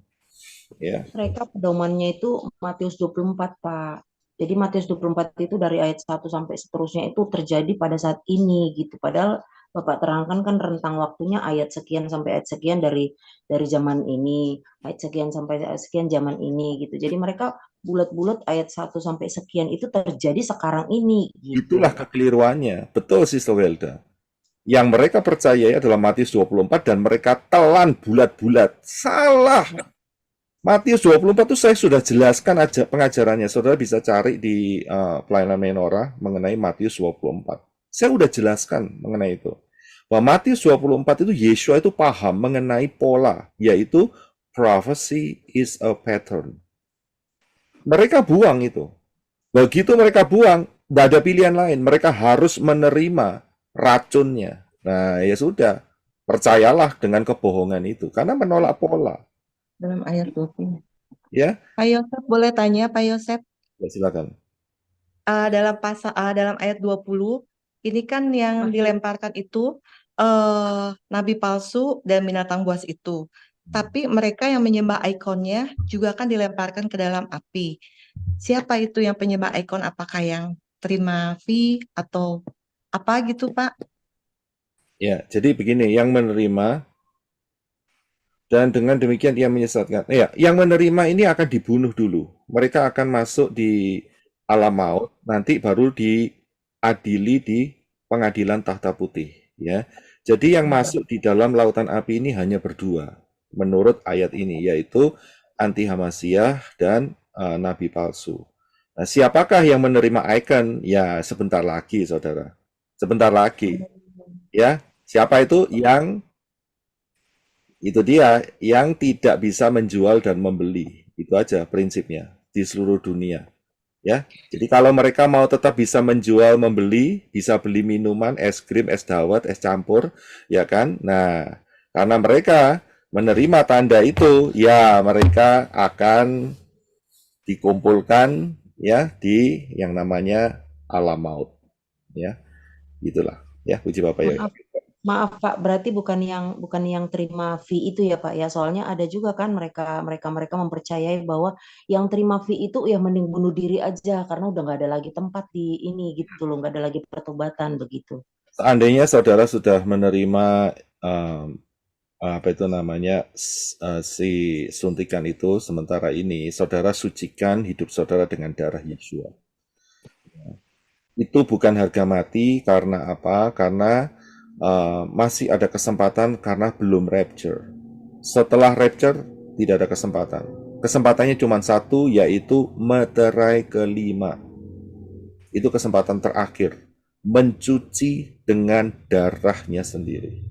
Ya. Mereka pedomannya itu Matius 24, Pak. Jadi Matius 24 itu dari ayat 1 sampai seterusnya itu terjadi pada saat ini gitu. Padahal Bapak terangkan kan rentang waktunya ayat sekian sampai ayat sekian dari zaman ini, ayat sekian sampai ayat sekian zaman ini gitu. Jadi mereka bulat-bulat ayat 1 sampai sekian itu terjadi sekarang ini gitu. Itulah kekeliruannya. Betul, Sister Welda. Yang mereka percayai adalah Matius 24 dan mereka telan bulat-bulat. Salah. Matius 24 itu saya sudah jelaskan aja pengajarannya. Saudara bisa cari di pelayanan Menora mengenai Matius 24. Saya sudah jelaskan mengenai itu. Bahwa Matius 24 itu Yesua itu paham mengenai pola, yaitu prophecy is a pattern. Mereka buang itu. Begitu mereka buang, tidak ada pilihan lain. Mereka harus menerima racunnya. Nah, ya sudah. Percayalah dengan kebohongan itu. Karena menolak pola. Dalam ayat 20. Ya, Pak Yosef boleh tanya, Pak Yosef? ya silakan. Dalam ayat 20, ini kan yang dilemparkan itu nabi palsu dan binatang buas itu. Tapi mereka yang menyembah ikonnya juga kan dilemparkan ke dalam api. Siapa itu yang penyembah ikon? Apakah yang terima fee atau apa gitu, Pak? Ya, jadi begini, yang menerima dan dengan demikian ia menyesatkan. Ya, yang menerima ini akan dibunuh dulu. Mereka akan masuk di alam maut, nanti baru diadili di pengadilan tahta putih. Ya, jadi yang masuk di dalam lautan api ini hanya berdua, menurut ayat ini, yaitu anti Hamasyah dan nabi palsu. Nah, siapakah yang menerima ikon? Ya, sebentar lagi, saudara. Sebentar lagi. Ya, siapa itu? Itu dia yang tidak bisa menjual dan membeli. Itu aja prinsipnya di seluruh dunia. Ya, jadi kalau mereka mau tetap bisa menjual, membeli, bisa beli minuman, es krim, es dawet, es campur, ya kan? Nah, karena mereka menerima tanda itu, ya mereka akan dikumpulkan ya di yang namanya alam maut. Ya, itulah. Ya, puji Bapak ya. Maaf Pak, berarti bukan yang terima fee itu ya Pak ya. Soalnya ada juga kan mereka mempercayai bahwa yang terima fee itu ya mending bunuh diri aja karena udah nggak ada lagi tempat di ini gitu loh, nggak ada lagi pertobatan begitu. Seandainya saudara sudah menerima apa itu namanya si suntikan itu, sementara ini saudara sucikan hidup saudara dengan darah Yesua. Itu bukan harga mati karena apa? Karena masih ada kesempatan karena belum rapture. Setelah rapture tidak ada kesempatan. Kesempatannya cuma satu, yaitu meterai kelima. Itu kesempatan terakhir, mencuci dengan darahnya sendiri.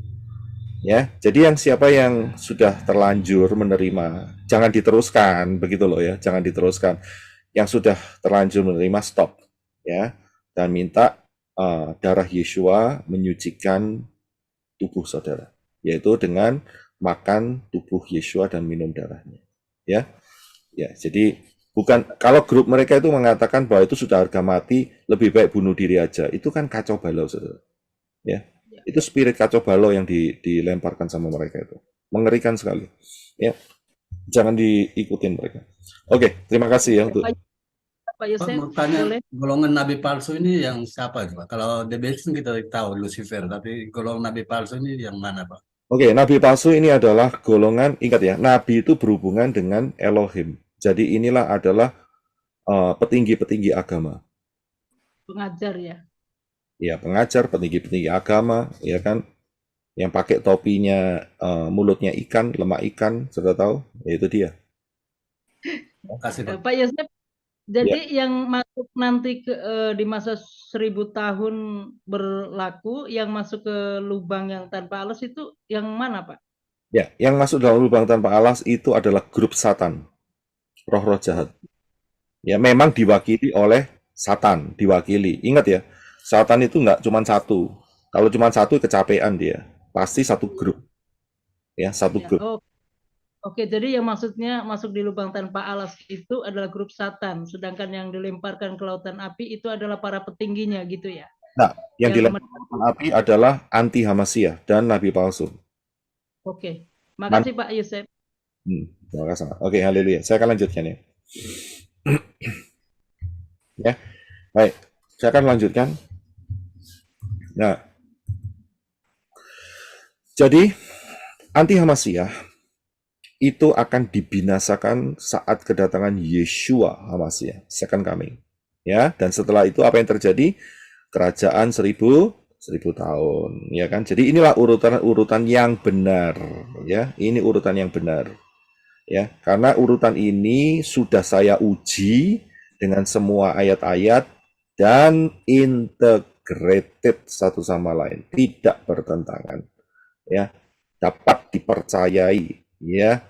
Ya, jadi siapa yang sudah terlanjur menerima, jangan diteruskan begitu loh ya, jangan diteruskan. Yang sudah terlanjur menerima stop ya, dan minta darah Yesua menyucikan tubuh saudara, yaitu dengan makan tubuh Yesua dan minum darahnya. Ya, jadi bukan kalau grup mereka itu mengatakan bahwa itu sudah harga mati, lebih baik bunuh diri aja. Itu kan kacau balau saudara. Ya, itu spirit kacau balau yang dilemparkan sama mereka itu, mengerikan sekali. Ya, jangan diikutin mereka. Oke, terima kasih ya untuk. Pak Yosef, Pak, mau tanya, boleh? golongan nabi palsu ini yang siapa Pak? Kalau DBS kita tahu Lucifer, tapi golongan nabi palsu ini yang mana Pak? Oke, nabi palsu ini adalah golongan, ingat ya, nabi itu berhubungan dengan Elohim. Jadi inilah adalah petinggi-petinggi agama. Pengajar ya. Ya, pengajar, petinggi-petinggi agama, ya kan, yang pakai topinya mulutnya ikan, lemak ikan, sudah tahu, ya itu dia. Terima kasih Pak. Pak Yosef, jadi yang masuk nanti di masa 1000 tahun berlaku, yang masuk ke lubang yang tanpa alas itu yang mana Pak? Ya, yang masuk dalam lubang tanpa alas itu adalah grup Satan, roh-roh jahat. Ya, memang diwakili oleh Satan, diwakili. Ingat ya, Satan itu nggak cuma satu. Kalau cuma satu kecapean dia, pasti satu grup. Ya, satu grup. Oke, jadi yang maksudnya masuk di lubang tanpa alas itu adalah grup Satan, sedangkan yang dilemparkan ke lautan api itu adalah para petingginya gitu ya? Nah, yang dilemparkan api adalah anti Hamasyah dan nabi palsu. Oke, makasih Pak Yosef. Terima kasih. Oke, haleluya. Saya akan lanjutkan ya. Ya, baik. Saya akan lanjutkan. Nah, jadi anti-Hamasyah itu akan dibinasakan saat kedatangan Yeshua Hamasyah, second coming. Ya, dan setelah itu apa yang terjadi? Kerajaan 1000 tahun, ya kan? Jadi inilah urutan yang benar, ya. Ini urutan yang benar. Ya, karena urutan ini sudah saya uji dengan semua ayat-ayat dan integrated satu sama lain, tidak bertentangan. Ya, dapat dipercayai, ya,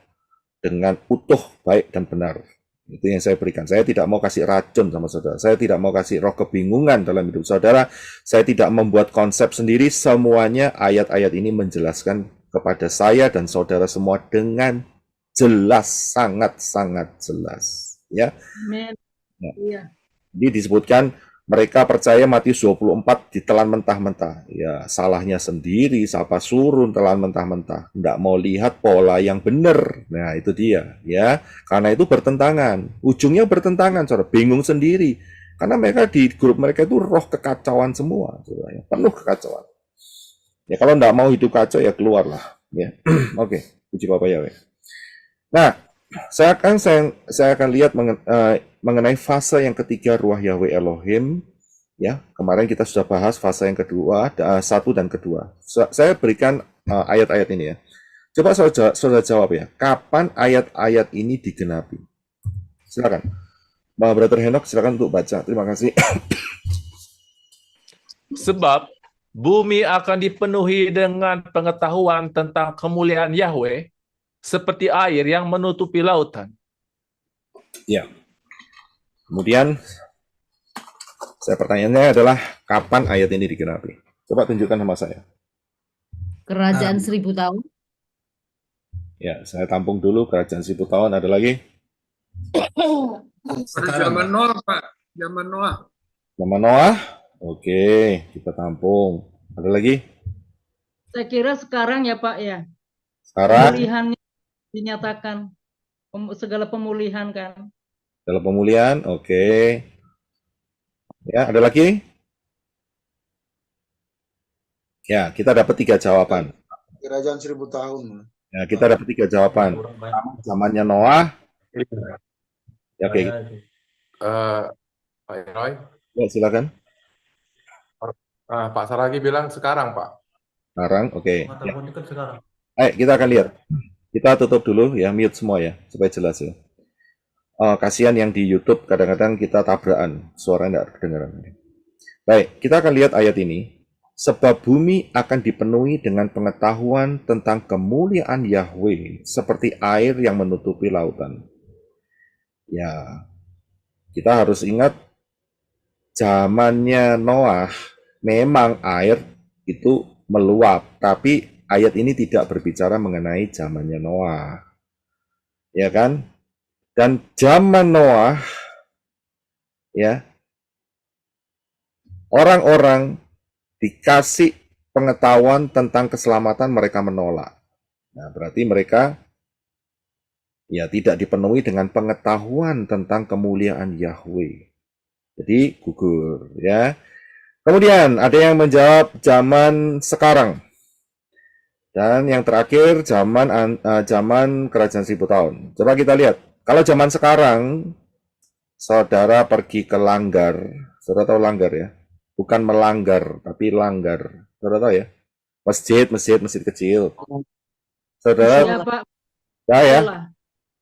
dengan utuh, baik dan benar. Itu yang saya berikan. Saya tidak mau kasih racun sama saudara. Saya tidak mau kasih roh kebingungan dalam hidup saudara. Saya tidak membuat konsep sendiri. Semuanya ayat-ayat ini menjelaskan kepada saya dan saudara semua dengan jelas, sangat-sangat jelas. Ya. Amin. Nah, Iya. Jadi disebutkan mereka percaya Matius 24 ditelan mentah-mentah. Ya, salahnya sendiri, siapa suruh telan mentah-mentah. Nggak mau lihat pola yang benar. Nah, itu dia. Ya, karena itu bertentangan. Ujungnya bertentangan, saudara. Bingung sendiri. Karena mereka di grup mereka itu roh kekacauan semua. Saudara, ya. Penuh kekacauan. Ya, kalau nggak mau hidup kacau, ya keluarlah. Ya. Oke, puji Bapak Yahweh. Nah, saya akan lihat mengenai fase yang ketiga Ruach Yahweh Elohim. Ya, kemarin kita sudah bahas fase yang kedua, 1 dan kedua. Saya berikan ayat-ayat ini ya. Coba saudara jawab ya. Kapan ayat-ayat ini digenapi? Silakan. Brother Henok, silakan untuk baca. Terima kasih. Sebab bumi akan dipenuhi dengan pengetahuan tentang kemuliaan Yahweh seperti air yang menutupi lautan. Ya. Kemudian pertanyaannya adalah kapan ayat ini digenapi? Coba tunjukkan sama saya. Kerajaan 1000 tahun. Ya, saya tampung dulu kerajaan 1000 tahun. Ada lagi? Zaman Noah, Pak. Zaman Noah. Zaman Noah? Oke, kita tampung. Ada lagi? Saya kira sekarang ya Pak ya. Sekarang? Pemulihannya dinyatakan. Segala pemulihan kan. Dalam pemulihan, oke. Ya, ada lagi? Ya, kita dapat 3 jawaban. Kerajaan 1000 tahun. Ya, kita dapat 3 jawaban. Zamannya Noah. Ya, oke. Pak Roy, Ya, silakan. Pak Saragi bilang sekarang, Pak. Sekarang, oke. Ya. Ayo, kita akan lihat. Kita tutup dulu ya, mute semua ya, supaya jelas ya. Kasihan yang di YouTube kadang-kadang kita tabrakan, suara enggak kedengaran. Baik, kita akan lihat ayat ini. Sebab bumi akan dipenuhi dengan pengetahuan tentang kemuliaan Yahweh seperti air yang menutupi lautan. Ya, kita harus ingat zamannya Noah memang air itu meluap, tapi ayat ini tidak berbicara mengenai zamannya Noah. Ya kan? Dan zaman Noah, ya, orang-orang dikasih pengetahuan tentang keselamatan, mereka menolak. Nah, berarti mereka ya tidak dipenuhi dengan pengetahuan tentang kemuliaan Yahweh. Jadi gugur, ya. Kemudian ada yang menjawab zaman sekarang. Dan yang terakhir zaman kerajaan 1000 tahun. Coba kita lihat. Kalau zaman sekarang, saudara pergi ke Langgar. Saudara tahu Langgar ya? Bukan melanggar, tapi langgar. Saudara tahu ya? Masjid kecil. Saudara, Ya Pak. ya,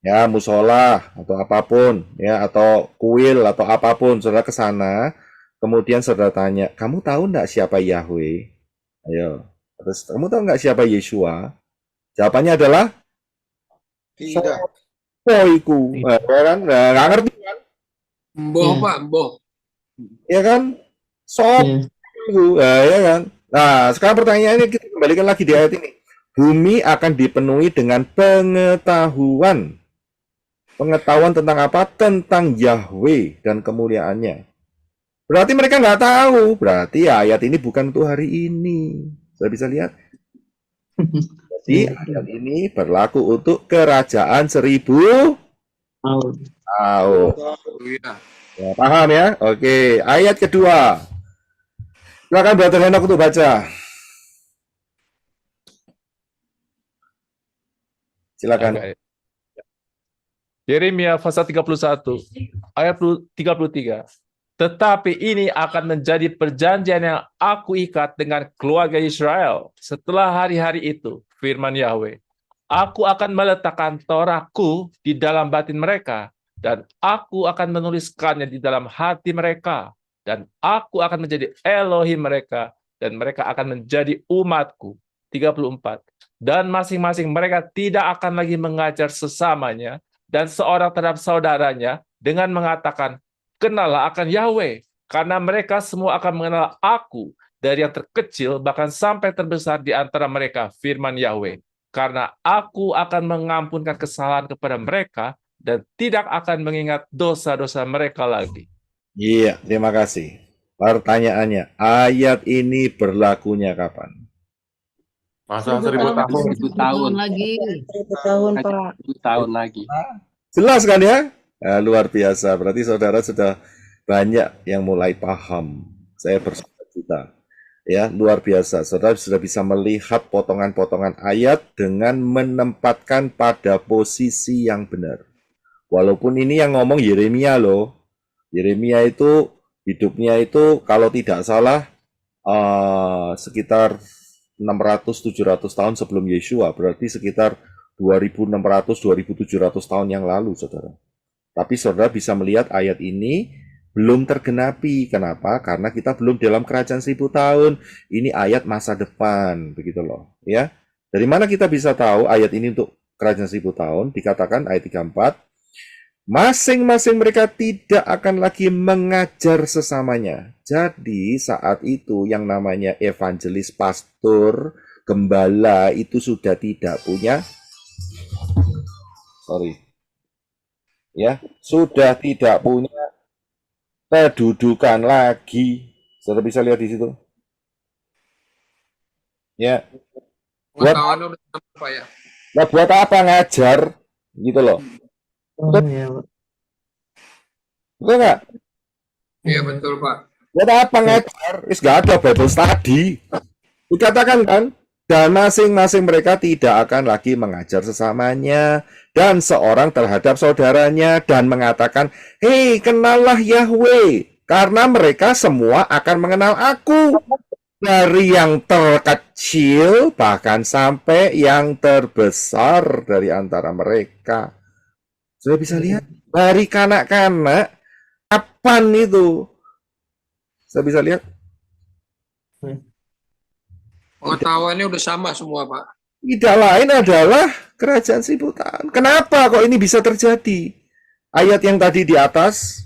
ya, musola atau apapun, ya, atau kuil atau apapun. Saudara ke sana, kemudian saudara tanya, kamu tahu enggak siapa Yahweh? Ayo. Terus, kamu tahu enggak siapa Yeshua? Jawabannya adalah Tidak. Iku, ya kan? Nah, nggak ngerti kan? Mboh, Pak, mboh. Ya kan? Ya kan? Nah, sekarang pertanyaannya kita kembalikan lagi di ayat ini. Bumi akan dipenuhi dengan pengetahuan. Pengetahuan tentang apa? Tentang Yahweh dan kemuliaannya. Berarti mereka nggak tahu. Berarti ayat ini bukan untuk hari ini. Saya bisa lihat. Jadi ayat ini berlaku untuk kerajaan 1000 tahun. Ya, paham ya? Oke, ayat kedua. Silakan Brother Henok untuk baca. Silakan. Agak. Yeremia pasal 31 ayat 33. Tetapi ini akan menjadi perjanjian yang aku ikat dengan keluarga Israel setelah hari-hari itu, firman Yahweh. Aku akan meletakkan Torahku di dalam batin mereka, dan aku akan menuliskannya di dalam hati mereka, dan aku akan menjadi Elohim mereka, dan mereka akan menjadi umatku. 34. Dan masing-masing mereka tidak akan lagi mengajar sesamanya, dan seorang terhadap saudaranya dengan mengatakan, kenallah akan Yahweh, karena mereka semua akan mengenal aku, dari yang terkecil bahkan sampai terbesar di antara mereka, firman Yahweh. Karena aku akan mengampunkan kesalahan kepada mereka dan tidak akan mengingat dosa-dosa mereka lagi. Iya, terima kasih. Pertanyaannya, ayat ini berlakunya kapan? Masa 1000 tahun. 1000 tahun lagi. 1000 tahun, Pak. 1000 tahun lagi. Jelas kan ya? Nah, luar biasa. Berarti saudara sudah banyak yang mulai paham. Saya bersuka-cita. Ya, luar biasa. Saudara sudah bisa melihat potongan-potongan ayat dengan menempatkan pada posisi yang benar. Walaupun ini yang ngomong Yeremia loh. Yeremia itu hidupnya itu kalau tidak salah sekitar 600-700 tahun sebelum Yesua. Berarti sekitar 2600-2700 tahun yang lalu, saudara. Tapi saudara bisa melihat ayat ini belum tergenapi. Kenapa? Karena kita belum dalam kerajaan 1000 tahun. Ini ayat masa depan, begitu loh. Ya. Dari mana kita bisa tahu ayat ini untuk kerajaan 1000 tahun? Dikatakan ayat 34, masing-masing mereka tidak akan lagi mengajar sesamanya. Jadi saat itu yang namanya evangelis, pastor, gembala itu sudah tidak punya, sudah tidak punya kedudukan lagi. Saudara bisa lihat di situ. Ya. Buat apa ya? Nah, buat apa ngajar? Gitu loh. Iya, Betul nggak? Iya betul, Pak. Buat apa ngajar? Nggak ada Bible study. Dikatakan kan, dan masing-masing mereka tidak akan lagi mengajar sesamanya dan seorang terhadap saudaranya dan mengatakan, hei, kenallah Yahweh, karena mereka semua akan mengenal aku. Dari yang terkecil bahkan sampai yang terbesar dari antara mereka. Sudah bisa lihat dari kanak-kanak kapan itu? Saya bisa lihat. Pengetahuannya udah sama semua, Pak. Tidak lain adalah kerajaan 1000 tahun. Kenapa kok ini bisa terjadi? Ayat yang tadi di atas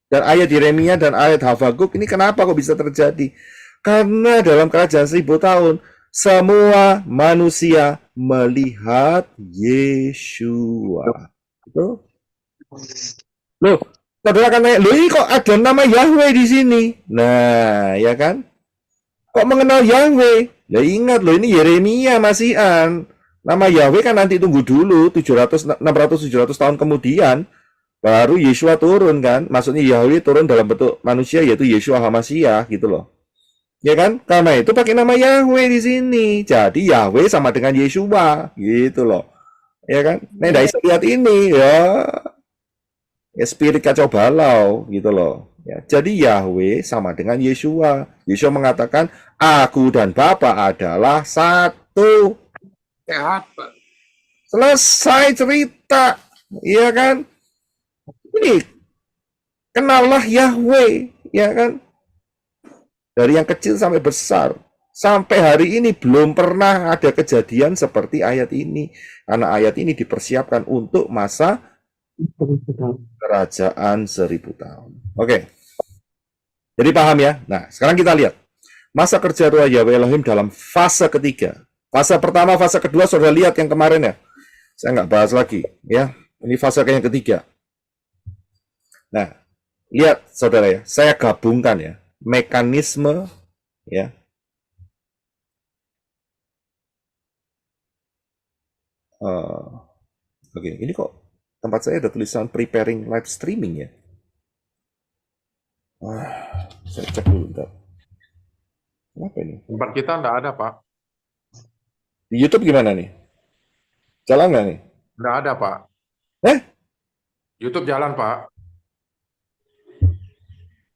dan ayat Yeremia dan ayat Habakuk ini kenapa kok bisa terjadi? Karena dalam kerajaan 1000 tahun semua manusia melihat Yeshua. Betul? Loh, saudara kan nanya, loh ini kok ada nama Yahweh di sini? Nah, ya kan? Kok mengenal Yahweh? Ya ingat loh, ini Yeremia masihan. Nama Yahweh kan nanti tunggu dulu 600-700 tahun kemudian baru Yeshua turun kan? Maksudnya Yahweh turun dalam bentuk manusia yaitu Yeshua HaMashiach gitu loh. Ya kan? Karena itu pakai nama Yahweh di sini. Jadi Yahweh sama dengan Yeshua gitu loh. Ya kan? Nah, dari lihat ini ya spirit kacau balau gitu loh. Ya, jadi Yahweh sama dengan Yeshua. Yeshua mengatakan, aku dan Bapa adalah satu. Sehat, Pak. Selesai cerita. Iya kan? Ini kenallah Yahweh, ya kan? Dari yang kecil sampai besar. Sampai hari ini belum pernah ada kejadian seperti ayat ini. Karena ayat ini dipersiapkan untuk masa kerajaan 1000 tahun. Oke. Jadi paham ya? Nah, sekarang kita lihat. Masa kerja Tuhan Yahweh Elohim dalam fase ketiga. Fase pertama, fase kedua, sudah lihat yang kemarin ya. Saya nggak bahas lagi. Ya, ini fase yang ketiga. Nah, lihat saudara ya. Saya gabungkan ya. Mekanisme ya. Oke, ini kok tempat saya ada tulisan preparing live streaming ya. Saya cek dulu bentar. Kenapa ini? Tempat kita enggak ada, Pak. Di YouTube gimana nih? Jalan nggak nih? Enggak ada, Pak. YouTube jalan, Pak.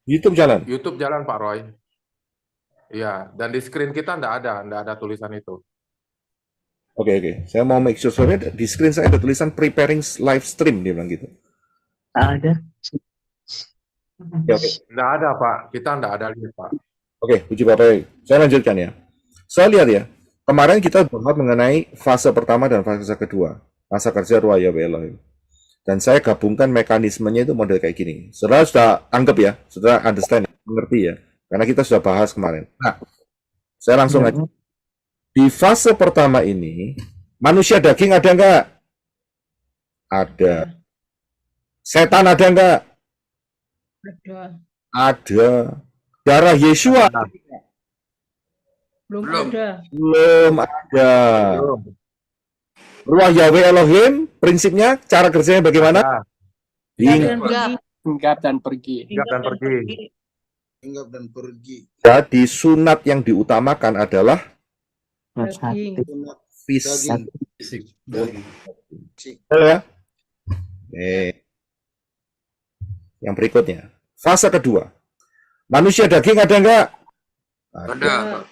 YouTube jalan? YouTube jalan, Pak Roy. Iya, dan di screen kita enggak ada tulisan itu. Oke. Saya mau make sure soalnya di screen saya ada tulisan preparing live stream, dia bilang gitu. Ada. Oke. Enggak ada, Pak. Kita enggak ada lihat, Pak. Oke, puji Bapak. Saya lanjutkan ya. Saya lihat ya, kemarin kita bahas mengenai fase pertama dan fase kedua. Masa kerja Ruah Yahweh Elohim. Dan saya gabungkan mekanismenya itu model kayak gini. Saudara sudah anggap ya, saudara understand, mengerti ya. Karena kita sudah bahas kemarin. Nah, saya langsung aja. Di fase pertama ini, manusia daging ada enggak? Ada. Setan ada enggak? Ada. Darah Yesua Belum ada. belum ada. Ruah Yahweh Elohim, prinsipnya, cara kerjanya bagaimana? Hinggap dan pergi. Hinggap dan pergi. Jadi sunat yang diutamakan adalah Daging. fisik. Daging. Ya. Yang berikutnya, fase kedua. Manusia daging ada enggak? Ada.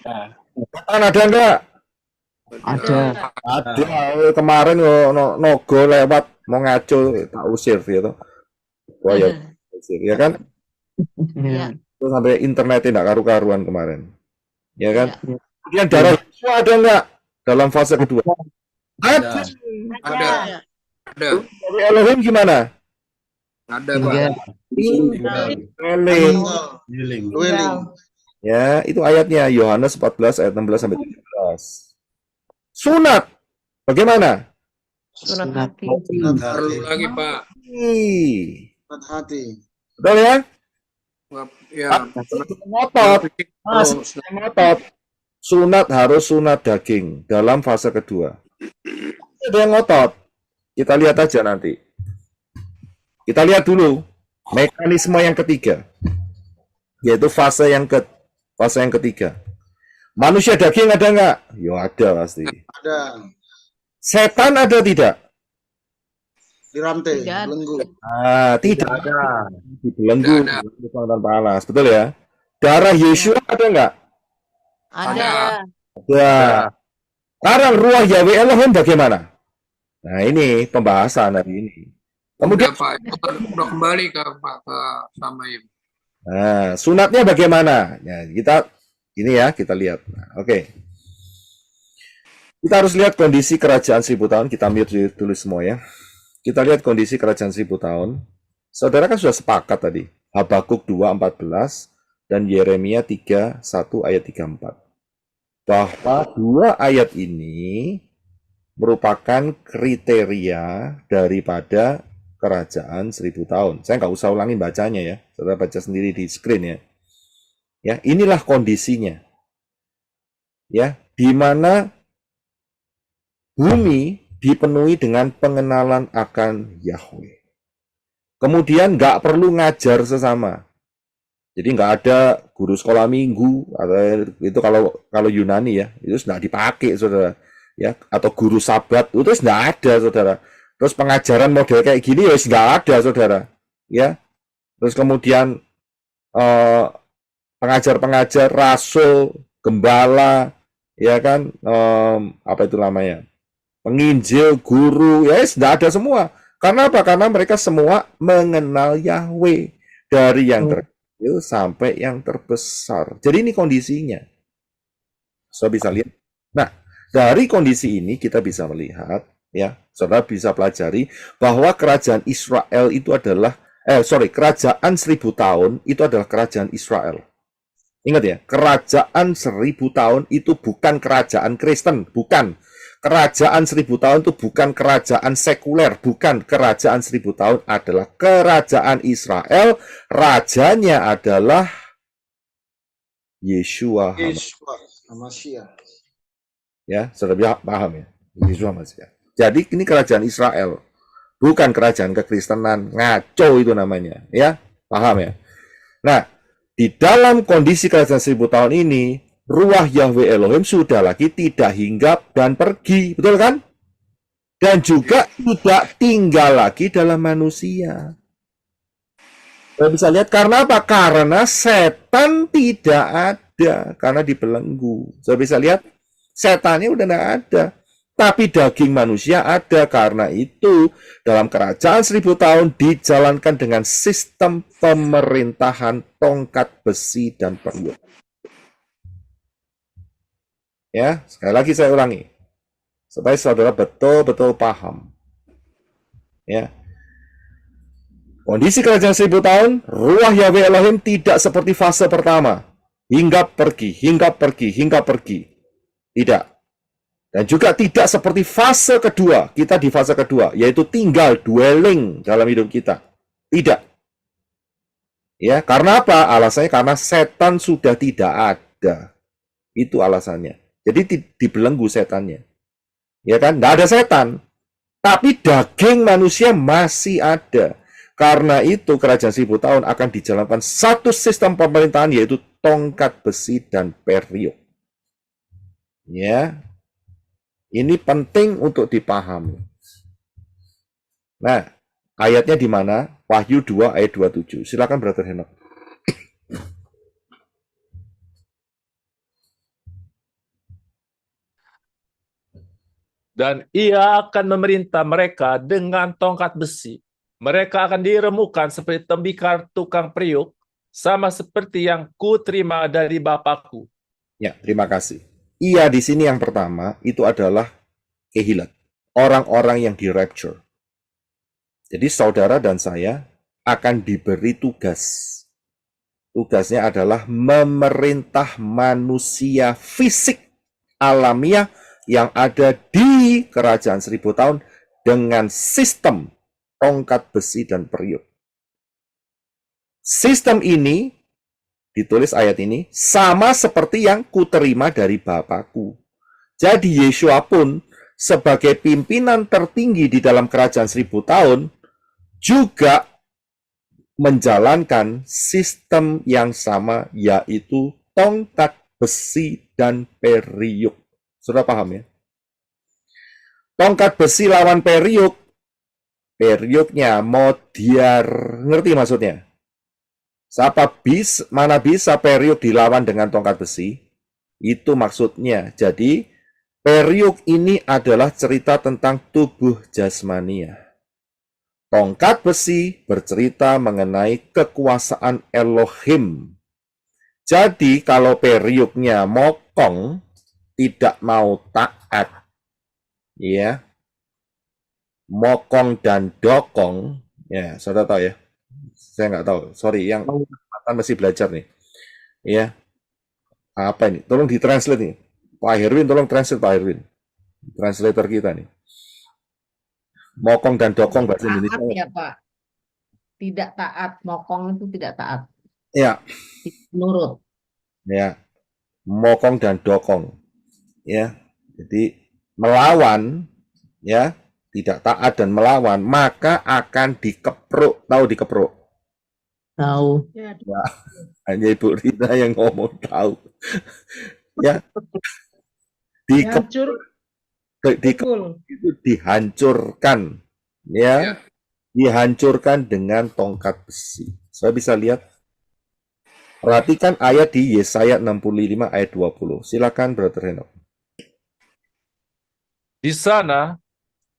Setan ada enggak? Ada. Ada. Kemarin nogo lewat mau ngaco tak usir gitu. Wah ya, usir ya kan? Iya. Terus sampai internet tidak karu-karuan kemarin. Ya kan? Kemudian darah Yesua ada enggak dalam fase kedua? Ada. Ada. Elohim gimana? Ada, Pak. Dwelling. Ya, itu ayatnya Yohanes 14 ayat 16 sampai 17. Sunat. Bagaimana? Sunat hati. Perlu lagi, Pak. Sunat hati. Betul ya? Ya. Ngotot. Sunat harus sunat daging dalam fase kedua. Ada yang ngotot. Kita lihat aja nanti. Kita lihat dulu mekanisme yang ketiga, yaitu fase yang ketiga. Manusia daging ada nggak? Ya ada pasti. Ada. Setan ada tidak? Di rantai, belenggu. Tidak ada. Dibelenggu tanpa alas, betul ya? Darah Yesua ada nggak? Ada. Ada. Sekarang Ruah Yahweh Elohim bagaimana? Nah ini pembahasan hari ini. Kemudian Pak, udah kembali ke Pak ke Samayim. Nah, sunatnya bagaimana? Ya, kita lihat. Nah, oke. Kita harus lihat kondisi kerajaan 1000 tahun. Kita mute dulu semua ya. Kita lihat kondisi kerajaan 1000 tahun. Saudara kan sudah sepakat tadi. Habakuk 2:14 dan Yeremia 3:1 ayat 3:4. Bahwa dua ayat ini merupakan kriteria daripada kerajaan 1000 tahun. Saya nggak usah ulangin bacanya ya. Saudara baca sendiri di screen ya. Ya, inilah kondisinya. Ya, di mana bumi dipenuhi dengan pengenalan akan Yahweh. Kemudian nggak perlu ngajar sesama. Jadi nggak ada guru sekolah minggu atau itu kalau Yunani ya, itu nggak dipakai saudara. Ya, atau guru sabat itu nggak ada saudara. Terus pengajaran model kayak gini ya nggak ada saudara. Ya, terus kemudian pengajar-pengajar, rasul, gembala, ya kan, apa itu namanya, penginjil, guru, ya nggak ada semua. Karena apa? Karena mereka semua mengenal Yahweh dari yang terkecil sampai yang terbesar. Jadi ini kondisinya. So bisa lihat. Nah, dari kondisi ini kita bisa melihat, ya, saudara bisa pelajari bahwa kerajaan Israel itu adalah, kerajaan 1000 tahun itu adalah kerajaan Israel. Ingat ya, kerajaan 1000 tahun itu bukan kerajaan Kristen, bukan. Kerajaan 1000 tahun itu bukan kerajaan sekuler, bukan. Kerajaan 1000 tahun adalah kerajaan Israel, rajanya adalah Yeshua Hamashiach. Ya, saudara paham ya? Yeshua Hamashiach. Jadi ini kerajaan Israel, bukan kerajaan kekristenan, ngaco itu namanya, ya, paham ya? Nah, Di dalam kondisi kerajaan 1000 tahun ini, ruah Yahweh Elohim sudah lagi tidak hinggap dan pergi, betul kan? Dan juga tidak tinggal lagi dalam manusia. Kita bisa lihat karena apa? Karena setan tidak ada, karena dibelenggu. Saya bisa lihat setannya udah tidak ada. Tapi daging manusia ada, karena itu dalam kerajaan 1000 tahun dijalankan dengan sistem pemerintahan tongkat besi dan periuk. Ya, sekali lagi saya ulangi, supaya saudara betul-betul paham. Ya, kondisi kerajaan 1000 tahun, ruah Yahweh Elohim tidak seperti fase pertama, hinggap pergi, hinggap pergi, hinggap pergi. Tidak. Dan juga tidak seperti fase kedua, kita di fase kedua, yaitu tinggal, dwelling dalam hidup kita. Tidak. Ya, karena apa? Alasannya karena setan sudah tidak ada. Itu alasannya. Jadi dibelenggu setannya. Ya kan? Tidak ada setan. Tapi daging manusia masih ada. Karena itu kerajaan 1000 tahun akan dijalankan satu sistem pemerintahan, yaitu tongkat besi dan periuk. Ya. Ini penting untuk dipahami. Nah, ayatnya di mana? Wahyu 2 ayat 27. Silakan Brother Henok. Dan ia akan memerintah mereka dengan tongkat besi. Mereka akan diremukan seperti tembikar tukang periuk, sama seperti yang kuterima dari Bapakku. Ya, terima kasih. Ia di sini yang pertama itu adalah kehilat, orang-orang yang di rapture. Jadi saudara dan saya akan diberi tugas. Tugasnya adalah memerintah manusia fisik alamiah yang ada di kerajaan 1000 tahun dengan sistem tongkat besi dan periuk. Sistem ini ditulis ayat ini, sama seperti yang kuterima dari Bapakku. Jadi Yeshua pun sebagai pimpinan tertinggi di dalam kerajaan 1000 tahun juga menjalankan sistem yang sama, yaitu tongkat besi dan periuk. Sudah paham ya? Tongkat besi lawan periuk, periuknya modiar. Ngerti maksudnya? Mana bisa periuk dilawan dengan tongkat besi? Itu maksudnya. Jadi, periuk ini adalah cerita tentang tubuh jasmania. Tongkat besi bercerita mengenai kekuasaan Elohim. Jadi, kalau periuknya mokong, tidak mau taat, ya, mokong dan dokong, ya, saudara tahu ya? Saya nggak tahu, sorry, yang masih belajar nih, ya, apa ini? Tolong ditranslate nih, Pak Herwin, tolong translate Pak Herwin, translator kita nih. Mokong dan dokong bahasa Indonesia. Taat ya Pak, tidak taat, mokong itu tidak taat. Ya. Nurut. Ya, mokong dan dokong, ya, jadi melawan, ya, tidak taat dan melawan, maka akan dikepruk. Tahu dikepruk? Tahu. Ya, hanya Ibu Rina yang ngomong tahu. Ya, Hancur. itu dihancurkan, ya, dihancurkan dengan tongkat besi. Saya bisa lihat. Perhatikan ayat di Yesaya 65 ayat 20. Silakan Brother Henok. Di sana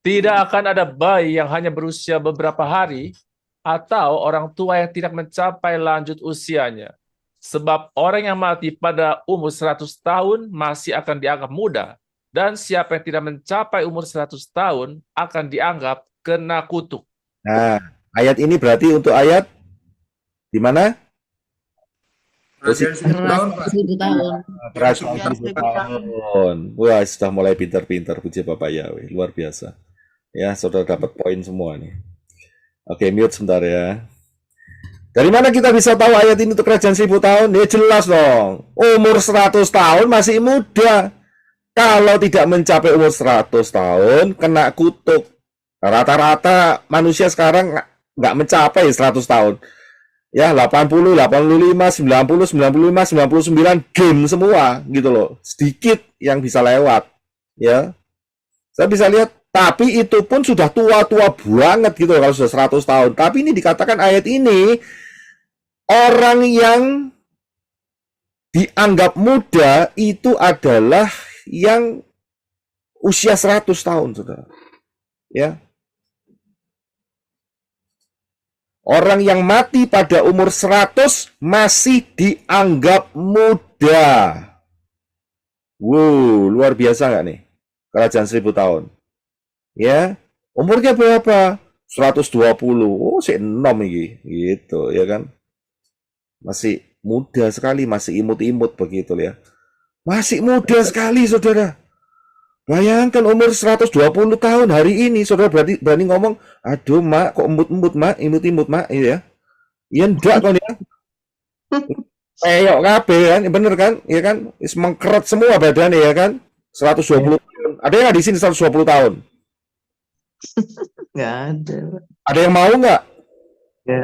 tidak akan ada bayi yang hanya berusia beberapa hari atau orang tua yang tidak mencapai lanjut usianya. Sebab orang yang mati pada umur 100 tahun masih akan dianggap muda, dan siapa yang tidak mencapai umur 100 tahun akan dianggap kena kutuk. Nah, ayat ini berarti untuk ayat di mana? Kerajaan 1000 tahun. Kerajaan 1000 tahun. Wah, sudah mulai pintar-pintar, puji Bapak Yahweh, luar biasa. Ya, saudara dapat poin semua nih. Oke, mute sebentar ya. Dari mana kita bisa tahu ayat ini untuk kerajaan 1000 tahun? Ya jelas dong. Umur 100 tahun masih muda. Kalau tidak mencapai umur 100 tahun, kena kutuk. Rata-rata manusia sekarang nggak mencapai 100 tahun. Ya, 80, 85, 90, 95, 99 game semua gitu loh. Sedikit yang bisa lewat. Ya. Saya bisa lihat, tapi itu pun sudah tua-tua banget gitu loh, kalau sudah 100 tahun. Tapi ini dikatakan ayat ini, orang yang dianggap muda itu adalah yang usia 100 tahun, saudara. Ya. Orang yang mati pada umur 100 masih dianggap muda. Wow, luar biasa nggak nih? Kerajaan 1000 tahun. Ya, umurnya berapa? 120. Oh, si enom ini. Gitu, ya kan? Masih muda sekali, masih imut-imut begitu ya. Masih muda sekali, saudara. Bayangkan umur 120 tahun hari ini, saudara berani ngomong, aduh mak, kok embut-embut mak, imut-imut mak, ya. Iya enggak kan ya. Peyok kabeh kan, bener kan? Ya kan? Is mengkeret semua badannya ya kan? 120 tahun. Ada yang nggak di sini 120 tahun? Nggak ada. Ada yang mau nggak? Ya.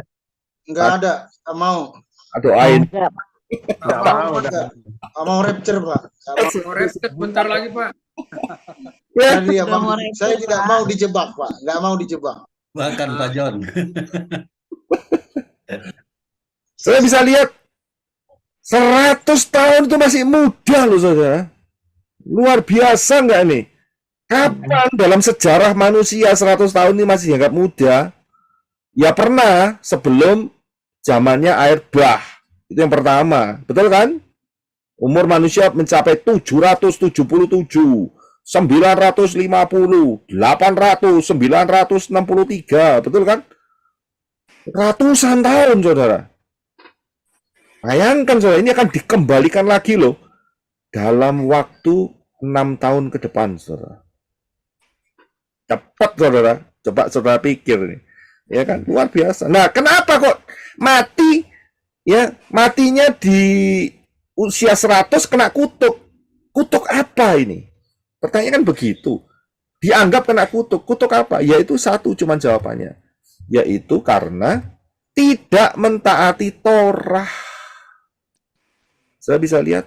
Nggak ada, nggak mau. Doain. Nggak mau, nggak mau rapture, Pak. Mau rapture bentar lagi, Pak. Ya. Saya tidak mau dijebak, Pak. Nggak mau dijebak. Bahkan Pak John. Saya bisa lihat 100 tahun itu masih muda loh, saudara. Luar biasa nggak nih? Kapan dalam sejarah manusia 100 tahun ini masih dianggap muda? Ya pernah, sebelum zamannya air bah. Itu yang pertama. Betul kan? Umur manusia mencapai 777, 950, 800, 963. Betul kan? Ratusan tahun, saudara. Bayangkan, saudara, ini akan dikembalikan lagi loh. Dalam waktu 6 tahun ke depan, saudara. Cepat, saudara. Coba saudara pikir nih. Ya kan? Luar biasa. Nah, kenapa kok mati? Ya, matinya di usia 100 kena kutuk. Kutuk apa ini? Pertanyaan kan begitu. Dianggap kena kutuk. Kutuk apa? Yaitu satu cuman jawabannya. Yaitu karena tidak mentaati Torah. Saya bisa lihat.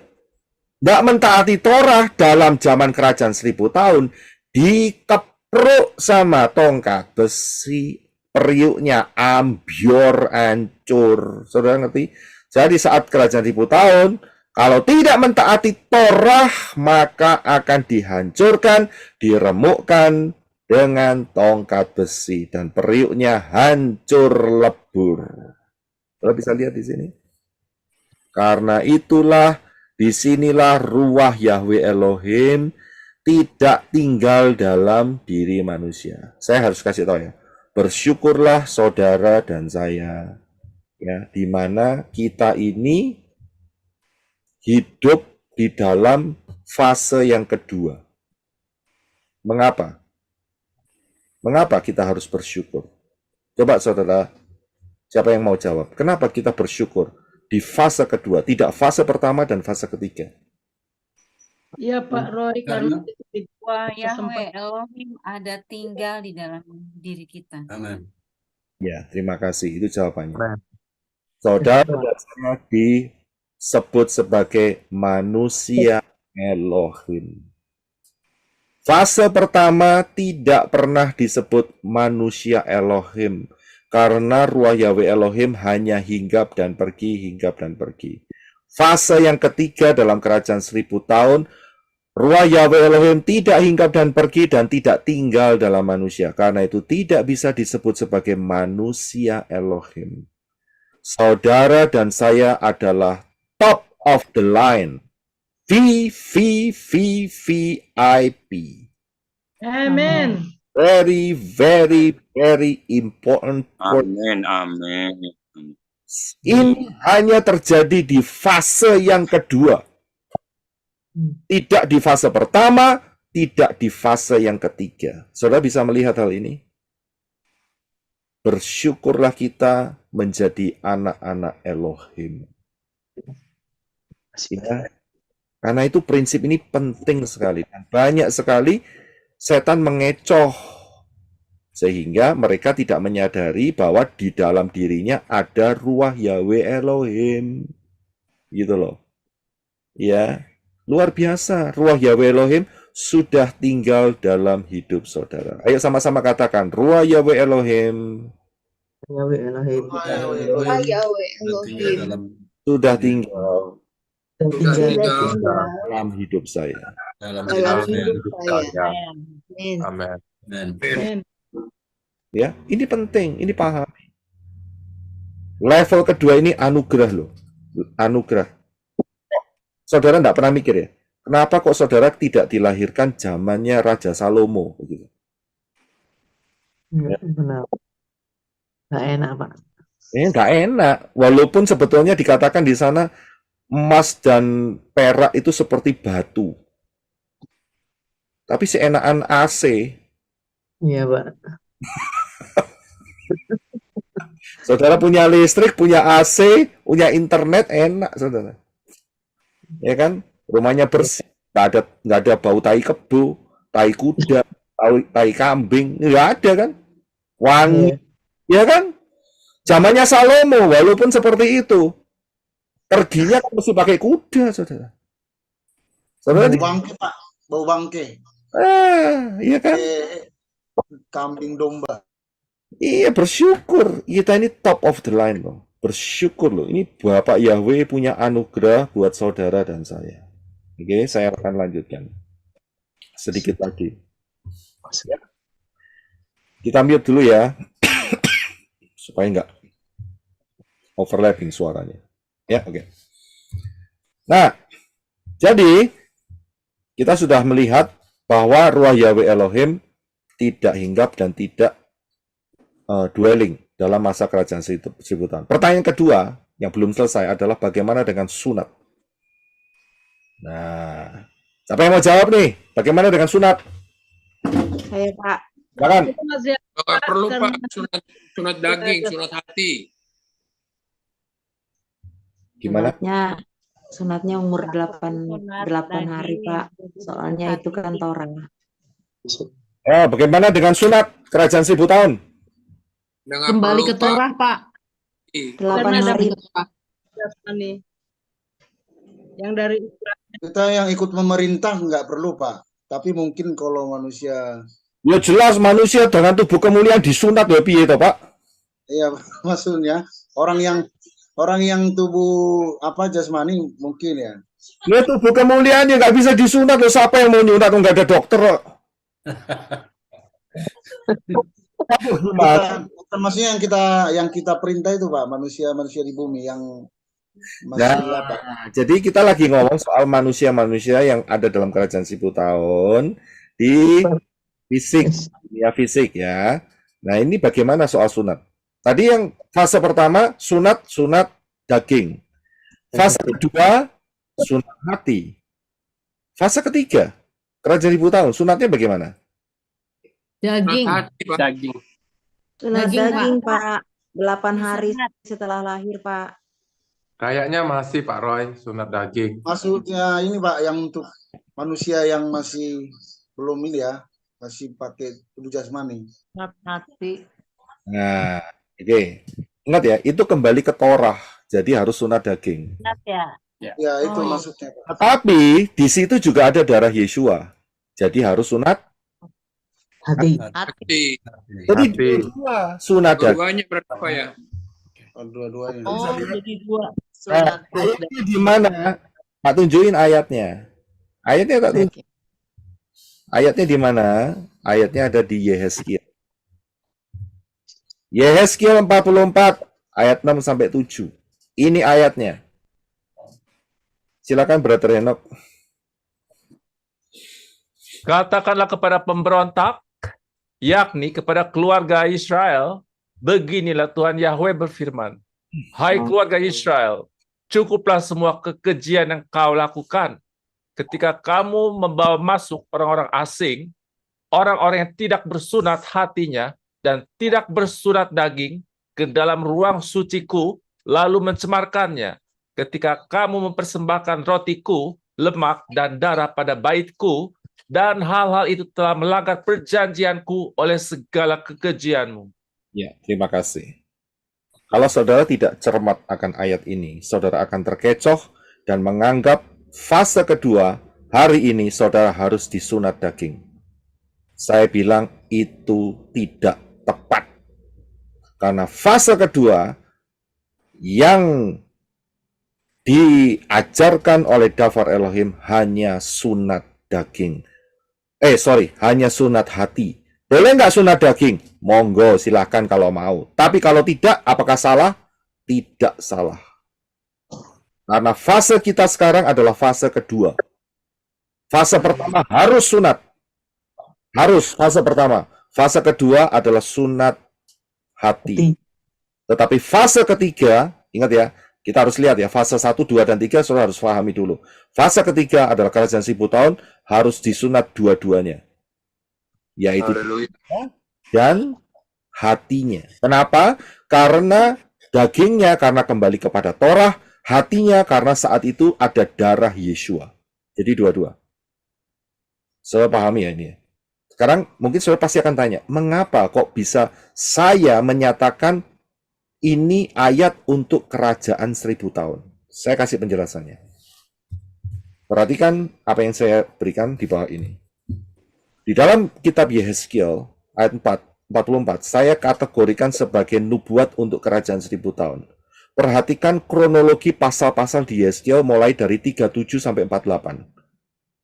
Tidak mentaati Torah dalam zaman kerajaan 1000 tahun. Dikepruk sama tongkat besi. Periuknya ambior, hancur. Saudara ngerti? Jadi saat kerajaan 1000 tahun, kalau tidak mentaati Torah, maka akan dihancurkan, diremukkan dengan tongkat besi. Dan periuknya hancur lebur. Saudara bisa lihat di sini. Karena itulah, disinilah ruah Yahweh Elohim tidak tinggal dalam diri manusia. Saya harus kasih tahu ya. Bersyukurlah saudara dan saya, ya, di mana kita ini hidup di dalam fase yang kedua. Mengapa? Mengapa kita harus bersyukur? Coba saudara, siapa yang mau jawab? Kenapa kita bersyukur di fase kedua, tidak fase pertama dan fase ketiga? Iya Pak Roy, karena Wah, Yahweh Elohim ada tinggal di dalam diri kita. Amin. Ya, terima kasih. Itu jawabannya. Saudara dan saya disebut sebagai manusia Elohim. Fase pertama tidak pernah disebut manusia Elohim. Karena ruah Yahweh Elohim hanya hinggap dan pergi, hinggap dan pergi. Fase yang ketiga dalam kerajaan 1000 tahun, ruah Yahweh Elohim tidak hinggap dan pergi dan tidak tinggal dalam manusia. Karena itu tidak bisa disebut sebagai manusia Elohim. Saudara dan saya adalah top of the line. VVVVIP. Amen. Very, very, very important. Amin, amin. Ini hanya terjadi di fase yang kedua. Tidak di fase pertama, tidak di fase yang ketiga. Saudara bisa melihat hal ini? Bersyukurlah kita menjadi anak-anak Elohim. Ya. Karena itu prinsip ini penting sekali. Dan banyak sekali setan mengecoh Sehingga mereka tidak menyadari bahwa di dalam dirinya ada ruah Yahweh Elohim. Gitu loh. Ya, luar biasa. Ruah Yahweh Elohim sudah tinggal dalam hidup saudara. Ayo sama-sama katakan, ruah Yahweh Elohim Yahweh Elohim. sudah tinggal Dan tinggal dalam hidup saya. Dalam hidup saya. Amin. Amin. Ya, ini penting, ini pahami. Level kedua ini anugerah loh. Anugerah. Saudara enggak pernah mikir ya? Kenapa kok saudara tidak dilahirkan zamannya Raja Salomo begitu? benar. Nggak enak, Pak. Nggak enak. Walaupun sebetulnya dikatakan di sana emas dan perak itu seperti batu. Tapi seenakan AC. Iya, Pak. Saudara punya listrik, punya AC, punya internet, enak saudara. Ya kan? Rumahnya bersih, nggak ada bau tai kebo, tai kuda, tai kambing, nggak ada kan? Wangi, ya kan? Zamannya Salomo, walaupun seperti itu, perginya kan mesti pakai kuda, saudara. Saudara, Bau bangke, Pak. Bau bangke. iya kan? Kambing domba. Iya, bersyukur. Kita ini top of the line loh. Bersyukur loh. Ini Bapak Yahweh punya anugerah buat saudara dan saya. Oke, saya akan lanjutkan sedikit lagi. Ya. Kita mute dulu ya, supaya nggak overlapping suaranya. Ya, oke. Nah, jadi kita sudah melihat bahwa ruah Yahweh Elohim tidak hinggap dan tidak dwelling dalam masa kerajaan seribu tahun. Pertanyaan kedua yang belum selesai adalah bagaimana dengan sunat? Nah, siapa yang mau jawab nih? Bagaimana dengan sunat? Saya, Pak. Silakan. Nggak perlu Pak, sunat daging, sunat hati. Gimana? Sunatnya umur 8 hari, Pak. Soalnya itu kan Torah. Bagaimana dengan sunat kerajaan 1000 tahun? Kembali ke Torah, Pak. 8 hari. Yang dari Kita yang ikut memerintah nggak perlu, Pak. Tapi mungkin kalau manusia, Ya jelas manusia dengan tubuh kemuliaan disunat ya piye toh, Pak? iya maksudnya orang yang tubuh jasmani mungkin ya. Ya tubuh kemuliaan ya nggak bisa disunat loh. Siapa yang mau nyunat nggak ada dokter kok. Bukan maksudnya yang kita perintah itu, Pak, manusia di bumi yang masih jadi kita lagi ngomong soal manusia-manusia yang ada dalam kerajaan 1000 tahun di fisik, dunia fisik ya. Nah, ini bagaimana soal sunat? Tadi yang fase pertama sunat daging. Fase kedua sunat hati. Fase ketiga kerajaan 1000 tahun sunatnya bagaimana? Daging. Daging. Sunat Daging, daging, Pak. 8 hari setelah lahir, Pak. Kayaknya masih Pak Roy, sunat daging. maksudnya ini, Pak, yang untuk manusia yang masih belum ini ya, masih pakai tubuh jasmani. hati. Nah, oke. Ingat ya, itu kembali ke Torah. Jadi harus sunat daging. Ya, itu maksudnya, Pak. Tetapi di situ juga ada darah Yesua. Jadi harus sunat Hati. Jadi dua sunat daging. Dua-duanya berapa ya? Dua-duanya. Jadi dua. Nah, ayatnya di mana? Tak tunjukin ayatnya. Ayatnya tak tunjuk. Ayatnya di mana? Ayatnya ada di Yehezkiel. Yehezkiel 44 ayat 6 sampai 7. Ini ayatnya. Silakan Brother Henok. Katakanlah kepada pemberontak, yakni kepada keluarga Israel, beginilah Tuhan Yahweh berfirman, hai keluarga Israel, cukuplah semua kekejian yang kau lakukan ketika kamu membawa masuk orang-orang asing, orang-orang yang tidak bersunat hatinya dan tidak bersunat daging ke dalam ruang suciku, lalu mencemarkannya. Ketika kamu mempersembahkan rotiku, lemak dan darah pada baitku, dan hal-hal itu telah melanggar perjanjianku oleh segala kekejianmu. Ya, terima kasih. Kalau saudara tidak cermat akan ayat ini, saudara akan terkecoh dan menganggap fase kedua, hari ini saudara harus disunat daging. Saya bilang itu tidak tepat. Karena fase kedua yang diajarkan oleh Dafar Elohim hanya sunat daging. Hanya sunat hati. Boleh nggak sunat daging? Monggo, silahkan kalau mau. Tapi kalau tidak, apakah salah? Tidak salah. Karena fase kita sekarang adalah fase kedua. Fase pertama harus sunat. Harus, fase pertama. Fase kedua adalah sunat hati. Tetapi fase ketiga, ingat ya, kita harus lihat ya, fase 1, 2, dan 3, saudara harus pahami dulu. Fase ketiga adalah kerajaan 1000 tahun, harus disunat dua-duanya. Yaitu dan hatinya. Kenapa? Karena dagingnya karena kembali kepada Torah, hatinya karena saat itu ada darah Yeshua. Jadi dua-dua. Saudara pahami ya ini ya? Sekarang mungkin saudara pasti akan tanya, mengapa kok bisa saya menyatakan ini ayat untuk kerajaan 1000 tahun? Saya kasih penjelasannya. Perhatikan apa yang saya berikan di bawah ini. Di dalam kitab Yehezkiel ayat 44, saya kategorikan sebagai nubuat untuk kerajaan 1000 tahun. Perhatikan kronologi pasal-pasal di Yehezkiel mulai dari 37 sampai 48.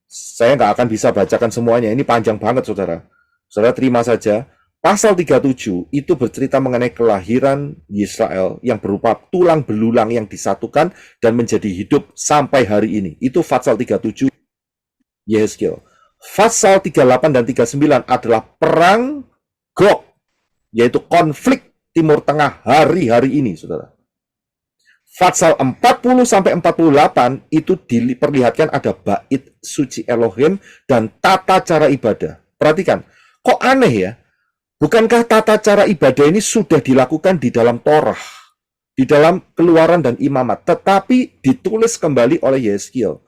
Saya nggak akan bisa bacakan semuanya, ini panjang banget saudara. Saudara terima saja, pasal 37 itu bercerita mengenai kelahiran Israel yang berupa tulang belulang yang disatukan dan menjadi hidup sampai hari ini. Itu pasal 37 Yehezkiel. Pasal 38 dan 39 adalah perang Gog, yaitu konflik Timur Tengah hari-hari ini, saudara. Pasal 40 sampai 48 itu diperlihatkan ada bait suci Elohim dan tata cara ibadah. Perhatikan, kok aneh ya? Bukankah tata cara ibadah ini sudah dilakukan di dalam Torah, di dalam Keluaran dan Imamat, tetapi ditulis kembali oleh Yehezkiel.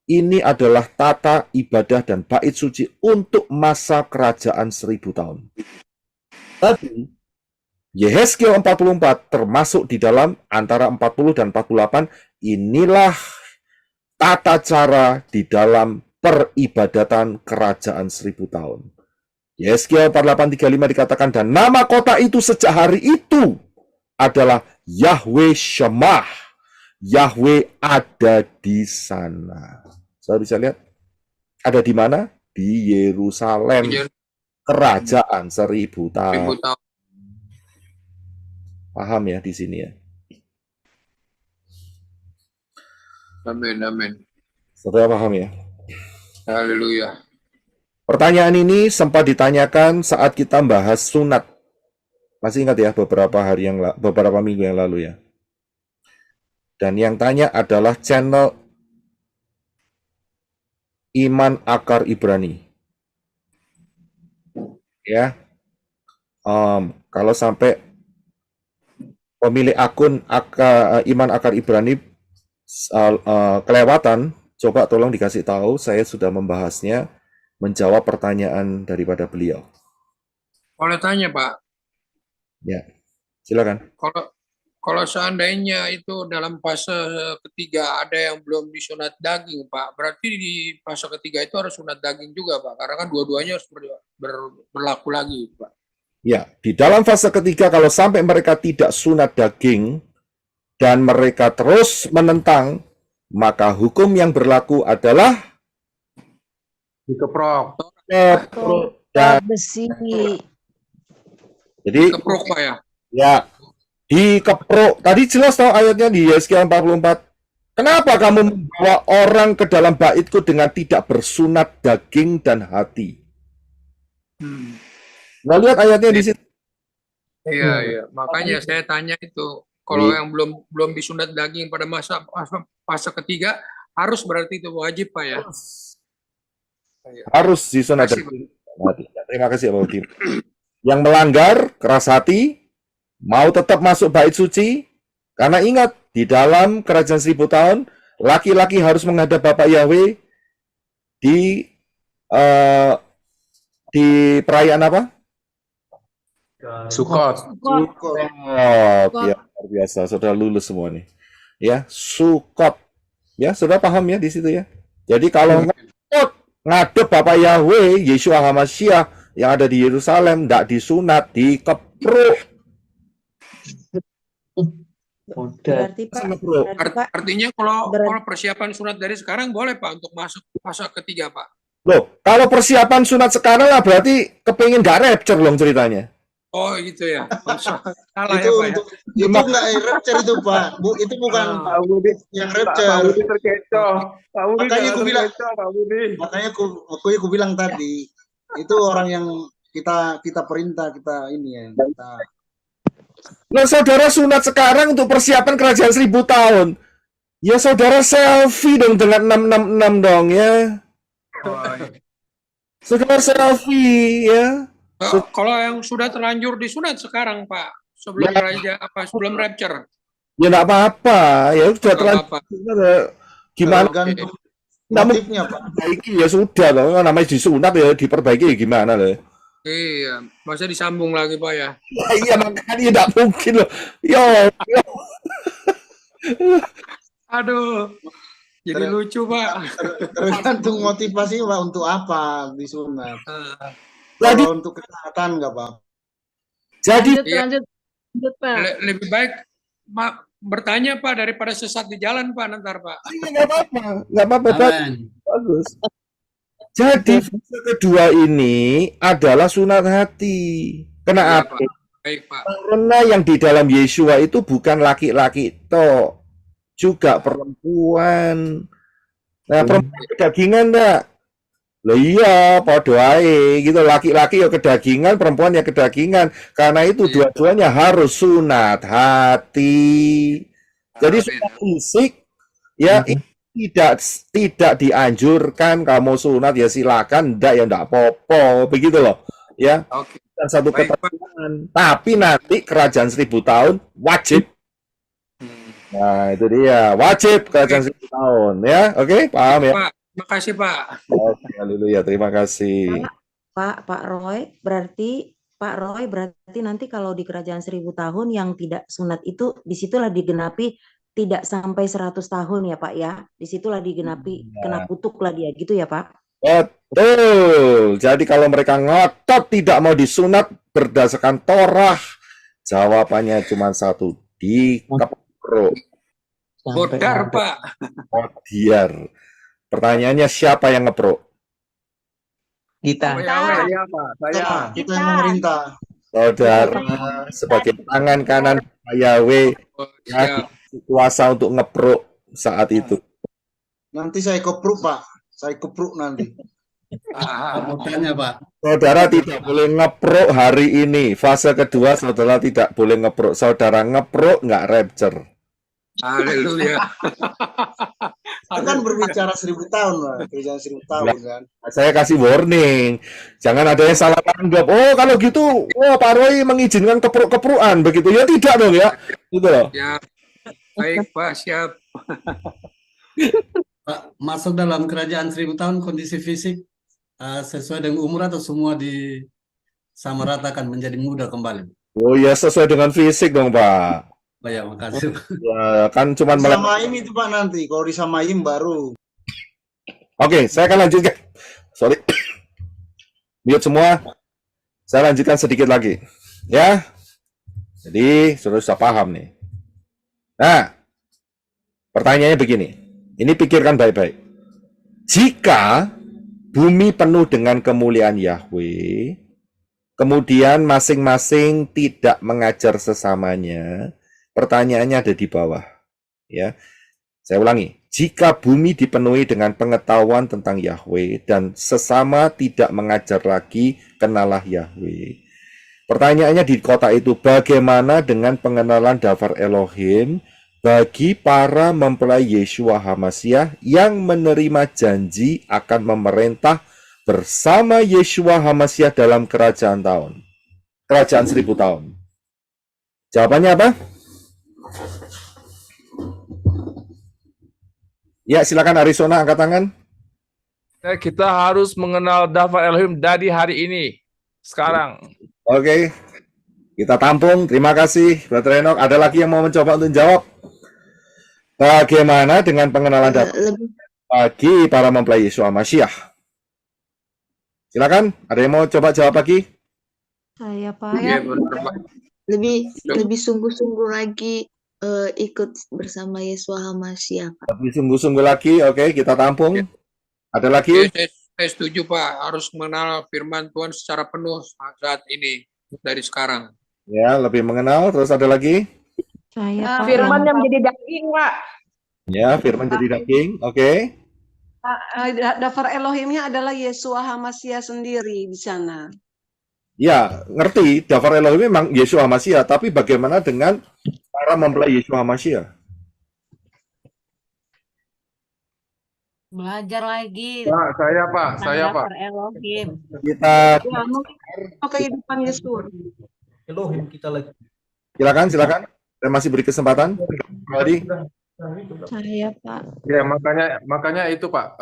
Ini adalah tata ibadah dan bait suci untuk masa kerajaan 1000 tahun. Tapi Yehezkiel 44 termasuk di dalam antara 40 dan 48, inilah tata cara di dalam peribadatan kerajaan 1000 tahun. Yehezkiel 48:35 dikatakan, dan nama kota itu sejak hari itu adalah Yahweh Shemah. Yahweh ada di sana. Saya bisa lihat ada di mana? Di Yerusalem. Kerajaan 1000 tahun. Paham ya di sini ya? Amin, amin. Saudara paham ya? Haleluya. Pertanyaan ini sempat ditanyakan saat kita membahas sunat. Masih ingat ya beberapa minggu yang lalu ya. Dan yang tanya adalah channel Iman Akar Ibrani. Ya. Kalau sampai pemilik akun Iman Akar Ibrani kelewatan, coba tolong dikasih tahu, saya sudah membahasnya, menjawab pertanyaan daripada beliau. Boleh tanya, Pak? Ya, silakan. Kalau seandainya itu dalam fase ketiga ada yang belum disunat daging, Pak, berarti di fase ketiga itu harus sunat daging juga, Pak, karena kan dua-duanya harus berlaku lagi, Pak. Ya, di dalam fase ketiga kalau sampai mereka tidak sunat daging dan mereka terus menentang, maka hukum yang berlaku adalah dikeprok. Dan besi. Jadi dikeprok, Pak ya. Ya, dikeprok. Tadi jelas tahu ayatnya di Yehezkiel 44. Kenapa kamu membawa orang ke dalam baitku dengan tidak bersunat daging dan hati? Nah, lihat ayatnya di situ. Iya, iya. Makanya saya tanya itu, kalau yang belum disunat daging pada fase ketiga harus berarti itu wajib, Pak ya. Harus disunat daging. Terima kasih, Pak Udim. Yang melanggar keras hati, mau tetap masuk bait suci, karena ingat, di dalam kerajaan 1000 tahun, laki-laki harus menghadap Bapak Yahweh di eh, di perayaan apa? Sukot. Sukot. Ya, luar biasa. Saudara lulus semua nih. Ya, Sukot. Ya, saudara paham ya di situ ya. Jadi kalau ngadep Bapak Yahweh, Yeshua HaMashiach yang ada di Yerusalem, tidak disunat, dikepruk. Berarti Pak, Artinya kalau persiapan sunat dari sekarang boleh Pak untuk masuk fase ketiga Pak. Loh, kalau persiapan sunat sekarang lah berarti kepingin gak rapture loh ceritanya. Oh gitu ya. Salah Itu ya Pak ya. untuk itu nggak rapture itu Pak. Itu bukan yang rapture. Pak Budi terkecoh. Pak Budi Makanya aku bilang, Pak Budi. makanya aku bilang tadi itu orang yang kita perintah, kita ini ya. Kita Nah, saudara sunat sekarang untuk persiapan kerajaan 1000 tahun. Ya, saudara selfie dong dengan 666 dong ya. Saudara selfie ya. Kalau yang sudah terlanjur disunat sekarang Pak, sebelum sebelum rapture. Ya enggak apa-apa, ya sudah terlanjur. Gimana? tergantung Nggak motifnya Pak. diperbaiki ya sudah loh, namanya disunat ya diperbaiki ya gimana loh. Iya, masa disambung lagi Pak ya? Ya, iya makanya tidak mungkin loh. Yo. Aduh, jadi lucu Pak. Tergantung motivasi Pak untuk apa disunat. Jadi Kalau untuk kesehatan nggak Pak. Jadi Lanjut Pak. Lebih baik Pak bertanya Pak daripada sesat di jalan Pak nanti Pak. nggak apa-apa Pak. Bagus. Jadi fase kedua ini adalah sunat hati. Kenapa? Baik Pak. Karena yang di dalam Yeshua itu bukan laki-laki toh, juga perempuan. Nah, perempuan kedagingan enggak? Loh iya, podo ae gitu. Laki-laki ya kedagingan, perempuan ya kedagingan. Karena itu dua-duanya harus sunat hati. Jadi sunat fisik ya tidak dianjurkan kamu sunat ya silakan, enggak ya enggak apa-apa, begitu loh. Ya. Dan satu ketentuan. Tapi nanti kerajaan 1000 tahun wajib. Nah, itu dia, wajib kerajaan 1000 tahun ya. Oke, paham ya? Pak, makasih Pak. Oke, haleluya, terima kasih. Pak Roy, berarti nanti kalau di kerajaan 1000 tahun yang tidak sunat itu disitulah digenapi tidak sampai 100 tahun ya Pak ya. Disitulah digenapi kena kutuk lah dia gitu ya Pak. Betul. Jadi kalau mereka ngotot tidak mau disunat berdasarkan Torah, jawabannya cuma satu, dikepruk. Bodar Pak. Odiar. Pertanyaannya siapa yang ngepruk? Kita. Saya Pak, saya. Kita yang memerintah. Saudara sebagai tangan kanan Yahweh ya, kuasa untuk ngepruk saat itu. Nanti saya kepruk Pak. Saya kepruk nanti. Kemudiannya Pak. Saudara tidak boleh ngepruk hari ini. Fase kedua saudara tidak boleh ngepruk. Saudara ngepruk nggak rapture. Haleluya. Itu kan berbicara 1000 tahun lah. Kerjaan 1000 tahun kan. Saya kasih warning. Jangan ada yang salah tanggap. Oh kalau gitu, Pak Roy mengizinkan kepruk-keprukan begitu. Ya tidak dong ya. Gitu loh. Ya, baik Pak, siap. Pak, masuk dalam kerajaan 1000 tahun kondisi fisik sesuai dengan umur atau semua disamaratakan menjadi muda kembali? Oh ya sesuai dengan fisik dong Pak. Baik, makasih. Ya kan cuman Disamain itu Pak nanti. Kalau disamain baru. Oke, saya akan lanjutkan. Sorry. Mute semua. Saya lanjutkan sedikit lagi. Ya. Jadi, sudah paham nih. Nah, pertanyaannya begini. Ini pikirkan baik-baik. Jika bumi penuh dengan kemuliaan Yahweh, kemudian masing-masing tidak mengajar sesamanya, pertanyaannya ada di bawah. Ya. Saya ulangi. Jika bumi dipenuhi dengan pengetahuan tentang Yahweh dan sesama tidak mengajar lagi, kenalah Yahweh. Pertanyaannya di kota itu, bagaimana dengan pengenalan Davar Elohim bagi para mempelai Yeshua HaMashiach yang menerima janji akan memerintah bersama Yeshua HaMashiach dalam kerajaan 1000 tahun? Jawabannya apa? Ya, silakan Arizona angkat tangan. Kita harus mengenal Dafar Elohim dari hari ini. Sekarang. Oke, kita tampung. Terima kasih, Brother Enoch. Ada lagi yang mau mencoba untuk jawab? Bagaimana dengan pengenalan Dafar bagi para mempelai Yeshua Mashiach? Silakan, ada yang mau coba jawab lagi? Saya Pak. Iya, benar, Pak. Lebih sungguh-sungguh lagi ikut bersama Yeshua HaMashiach, Pak. Lebih sungguh-sungguh lagi, oke, kita tampung. Ada lagi? Saya setuju Pak, harus mengenal firman Tuhan secara penuh saat ini, dari sekarang. Ya, lebih mengenal. Terus ada lagi? Saya Pak. Firman yang menjadi daging, Pak. Ya, firman jadi daging, oke. Dafar Elohimnya adalah Yeshua HaMashiach sendiri di sana. Ya, ngerti. Dafar Elohim memang Yeshua HaMashiach, tapi bagaimana dengan para mempelai Yeshua HaMashiach? Belajar lagi. Saya Pak, saya Pak. Dafar Elohim. Kita Ya, mungkin kehidupan Yesus. Elohim kita lagi. silakan. Saya masih beri kesempatan. Kembali. Saya Pak. Ya, makanya itu Pak,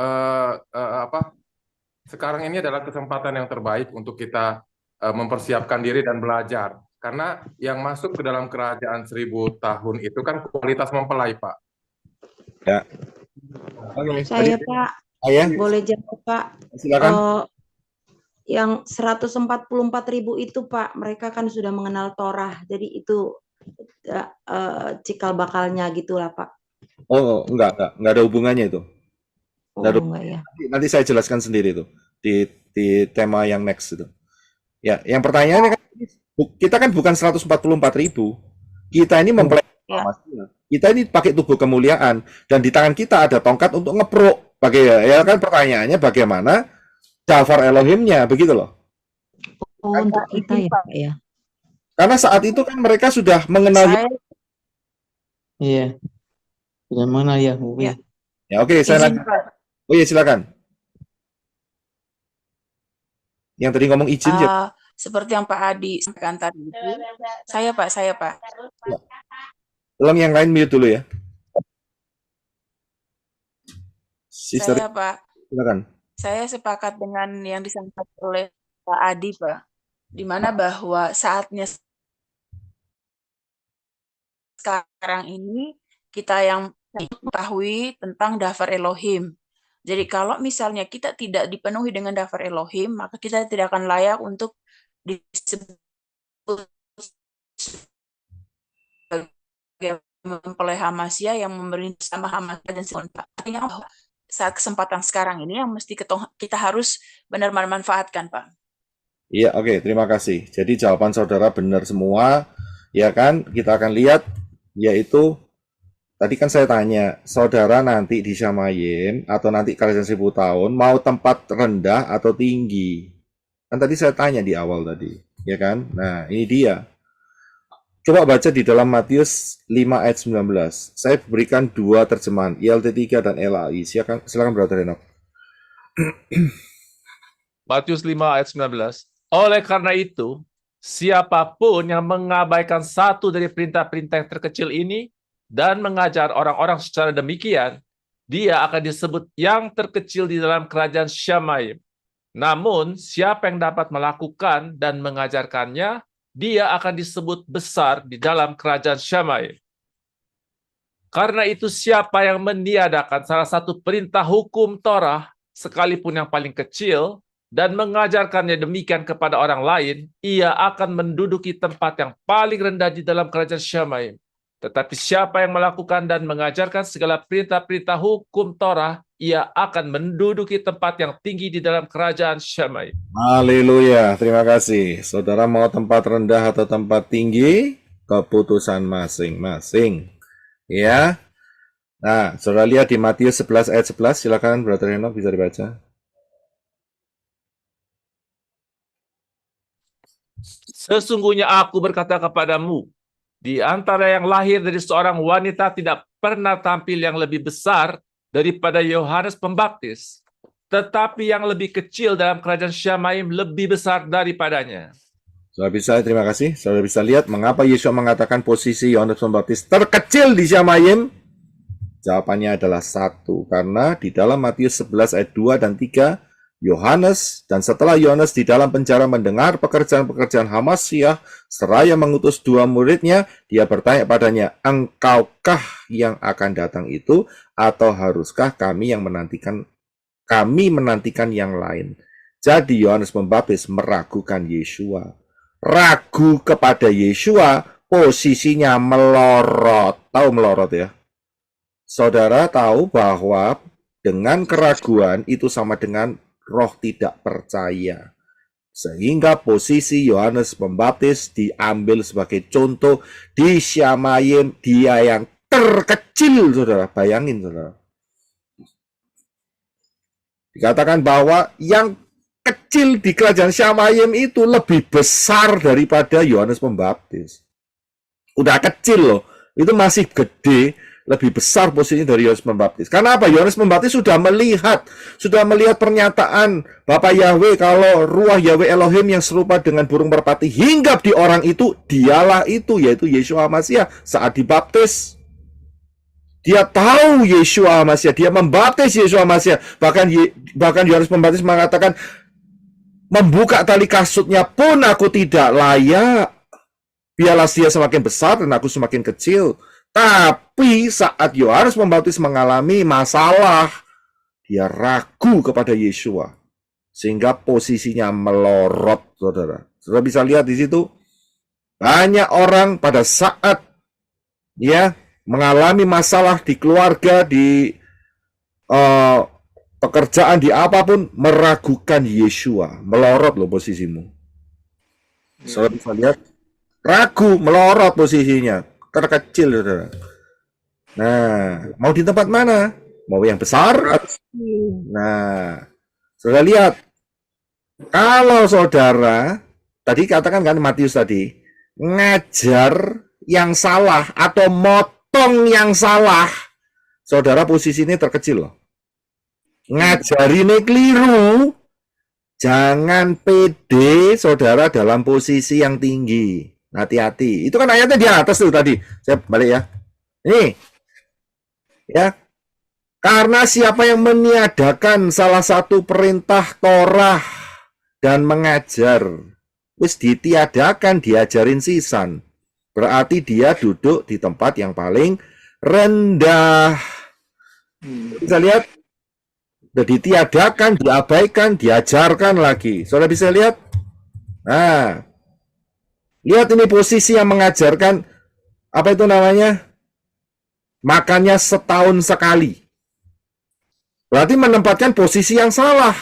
sekarang ini adalah kesempatan yang terbaik untuk kita mempersiapkan diri dan belajar. Karena yang masuk ke dalam kerajaan 1000 tahun itu kan kualitas mempelai, Pak. Ya. Oke. Saya Pak, boleh jawab Pak. Silakan. Yang 144.000 itu Pak, mereka kan sudah mengenal Torah, jadi itu cikal bakalnya gitulah Pak. Oh, enggak ada hubungannya itu. Enggak ya. Nanti saya jelaskan sendiri itu di tema yang next itu. Ya, yang pertanyaannya kan kita kan bukan 144.000. Kita ini mempelai Mashiach. Kita ini pakai tubuh kemuliaan dan di tangan kita ada tongkat untuk ngeprok. Ya kan pertanyaannya bagaimana Dafar Elohimnya, begitu loh. Oh, untuk kita ya Pak ya. Karena saat itu kan mereka sudah mengenal. Iya. Sudah mengenal Yahweh. Ya, oke, saya lanjut. Oh iya, silakan. Yang tadi ngomong izin ya. Seperti yang Pak Adi sampaikan tadi itu. Saya Pak. Ya. Tolong yang lain mute dulu ya. Sister. Saya Pak. Silakan. Saya sepakat dengan yang disampaikan oleh Pak Adi Pak. Di mana bahwa saatnya sekarang ini kita yang mengetahui tentang Dafar Elohim. Jadi kalau misalnya kita tidak dipenuhi dengan Dafar Elohim, maka kita tidak akan layak untuk disebut sebagai mempelai HaMashiach yang memerintah sama HaMashiach dan sekontak. Artinya saat kesempatan sekarang ini yang mesti kita harus benar-benar manfaatkan, Pak. Iya, oke, terima kasih. Jadi jawaban saudara benar semua, ya kan? Kita akan lihat, yaitu tadi kan saya tanya, saudara nanti di Shamayim atau nanti kerajaan 1000 tahun mau tempat rendah atau tinggi? Kan tadi saya tanya di awal tadi, ya kan? Nah, ini dia. Coba baca di dalam Matius 5 ayat 19. Saya berikan dua terjemahan, ILT3 dan LAI. Silakan Brother Enoch. Matius 5 ayat 19. Oleh karena itu, siapapun yang mengabaikan satu dari perintah-perintah yang terkecil ini dan mengajar orang-orang secara demikian, dia akan disebut yang terkecil di dalam kerajaan Shamayim. Namun, siapa yang dapat melakukan dan mengajarkannya, dia akan disebut besar di dalam kerajaan Shamayim. Karena itu, siapa yang meniadakan salah satu perintah hukum Torah, sekalipun yang paling kecil, dan mengajarkannya demikian kepada orang lain, ia akan menduduki tempat yang paling rendah di dalam kerajaan Shamayim. Tetapi siapa yang melakukan dan mengajarkan segala perintah-perintah hukum Torah, ia akan menduduki tempat yang tinggi di dalam kerajaan Shamayim. Haleluya, terima kasih. Saudara mau tempat rendah atau tempat tinggi? Keputusan masing-masing. Ya. Nah, saudara lihat di Matius 11 ayat 11, silakan Brother Enoch bisa dibaca. Sesungguhnya aku berkata kepadamu, di antara yang lahir dari seorang wanita tidak pernah tampil yang lebih besar daripada Yohanes Pembaptis, tetapi yang lebih kecil dalam kerajaan Shamayim lebih besar daripadanya. Saudara bisa, terima kasih. Saudara bisa lihat mengapa Yesus mengatakan posisi Yohanes Pembaptis terkecil di Shamayim. Jawabannya adalah 1, karena di dalam Matius 11 ayat 2 dan 3, Yohanes, dan setelah Yohanes di dalam penjara mendengar pekerjaan-pekerjaan Hamasyah, seraya mengutus 2 muridnya, dia bertanya padanya, engkaukah yang akan datang itu, atau haruskah kami menantikan yang lain? Jadi Yohanes Pembaptis meragukan Yesua. Ragu kepada Yesua, posisinya melorot. Tahu melorot ya? Saudara tahu bahwa dengan keraguan itu sama dengan roh tidak percaya. Sehingga posisi Yohanes Pembaptis diambil sebagai contoh di Syamayim, dia yang terkecil, saudara. Bayangin, saudara. Dikatakan bahwa yang kecil di kerajaan Syamayim itu lebih besar daripada Yohanes Pembaptis. Udah kecil loh, itu masih gede, lebih besar posisinya dari Yohanes Pembaptis. Karena apa? Yohanes Pembaptis sudah melihat pernyataan Bapa Yahweh kalau ruah Yahweh Elohim yang serupa dengan burung merpati hinggap di orang itu, dialah itu, yaitu Yeshua HaMashiach saat dibaptis. Dia tahu Yeshua HaMashiach, dia membaptis Yeshua HaMashiach. Bahkan Yohanes Pembaptis mengatakan, membuka tali kasutnya pun aku tidak layak. Biarlah dia semakin besar dan aku semakin kecil. Tapi saat Yohanes Pembaptis mengalami masalah, dia ragu kepada Yeshua. Sehingga posisinya melorot, saudara. Saudara bisa lihat di situ, banyak orang pada saat mengalami masalah di keluarga, di pekerjaan, di apapun, meragukan Yeshua. Melorot loh posisimu. Saudara bisa lihat, ragu, melorot posisinya. Terkecil, saudara. Nah, mau di tempat mana? Mau yang besar? Nah, saudara lihat. Kalau saudara, tadi katakan kan Matius tadi, ngajar yang salah atau motong yang salah, saudara posisi ini terkecil loh. Ngajarinnya keliru, jangan pede saudara dalam posisi yang tinggi. Hati-hati. Itu kan ayatnya di atas tuh tadi. Saya balik ya. Nih. Ya. Karena siapa yang meniadakan salah satu perintah Torah dan mengajar, wis ditiadakan, diajarin sisan. Berarti dia duduk di tempat yang paling rendah. Bisa lihat? Sudah ditiadakan, diabaikan, diajarkan lagi. Saudara bisa lihat? Nah, lihat ini posisi yang mengajarkan, apa itu namanya? Makannya setahun sekali. Berarti menempatkan posisi yang salah.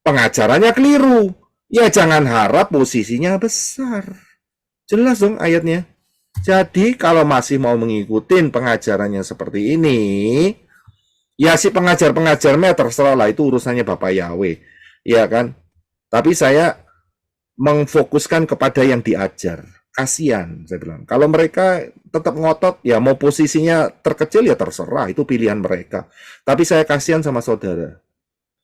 Pengajarannya keliru. Ya jangan harap posisinya besar. Jelas dong ayatnya. Jadi kalau masih mau mengikuti pengajarannya seperti ini, ya si pengajar-pengajarnya terserah lah, itu urusannya Bapak Yahweh. Ya kan? Tapi saya mengfokuskan kepada yang diajar. Kasihan, saya bilang. Kalau mereka tetap ngotot, ya mau posisinya terkecil ya terserah, itu pilihan mereka. Tapi saya kasihan sama saudara.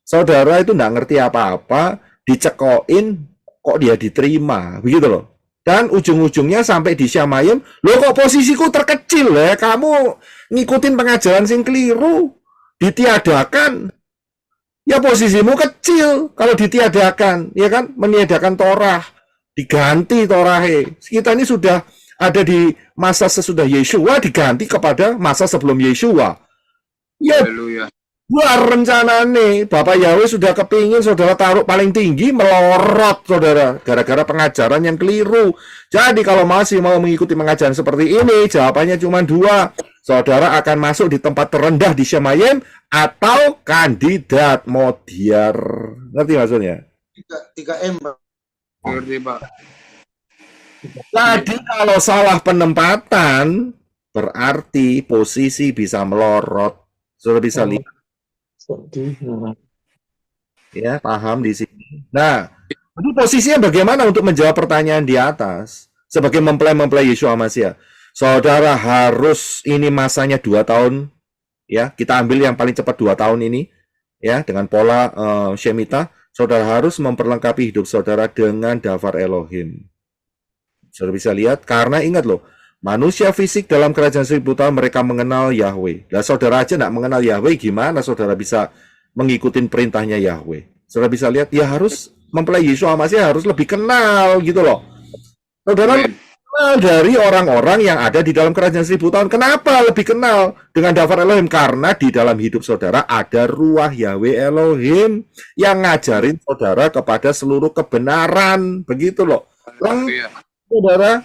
Saudara itu nggak ngerti apa-apa, dicekoin, kok dia diterima, begitu loh. Dan ujung-ujungnya sampai di Syamayim, loh kok posisiku terkecil ya, kamu ngikutin pengajaran sing keliru, ditiadakan. Ya posisimu kecil kalau ditiadakan, ya kan? Meniadakan Torah, diganti Torahe. Kita ini sudah ada di masa sesudah Yeshua, diganti kepada masa sebelum Yeshua. Ya, luar rencana nih. Bapak Yahweh sudah kepingin saudara taruh paling tinggi, melorot saudara, gara-gara pengajaran yang keliru. Jadi kalau masih mau mengikuti pengajaran seperti ini, jawabannya cuma 2. Saudara akan masuk di tempat terendah di Syamayim atau kandidat modiar. Ngerti maksudnya? 3M, Pak. Ngerti, Pak. Jadi kalau salah penempatan, berarti posisi bisa melorot. Saudara bisa lihat. Ya, paham di sini. Nah, ini posisinya bagaimana untuk menjawab pertanyaan di atas? Sebagai mempelai Yeshua HaMashiach. Saudara harus, ini masanya 2 tahun, ya kita ambil yang paling cepat 2 tahun ini, ya dengan pola Shemitah. Saudara harus memperlengkapi hidup saudara dengan Dafar Elohim. Saudara bisa lihat, karena ingat loh, Manusia fisik dalam kerajaan 1000 tahun mereka mengenal Yahweh. Nah, saudara aja nggak mengenal Yahweh, gimana saudara bisa mengikuti perintahnya Yahweh? Saudara bisa lihat, ya harus mempelai Yesus Masih harus lebih kenal gitu loh. Saudara lebih kenal dari orang-orang yang ada di dalam kerajaan 1000 tahun. Kenapa lebih kenal dengan Dafar Elohim? Karena di dalam hidup saudara ada ruah Yahweh Elohim yang ngajarin saudara kepada seluruh kebenaran. Begitu loh. Saudara,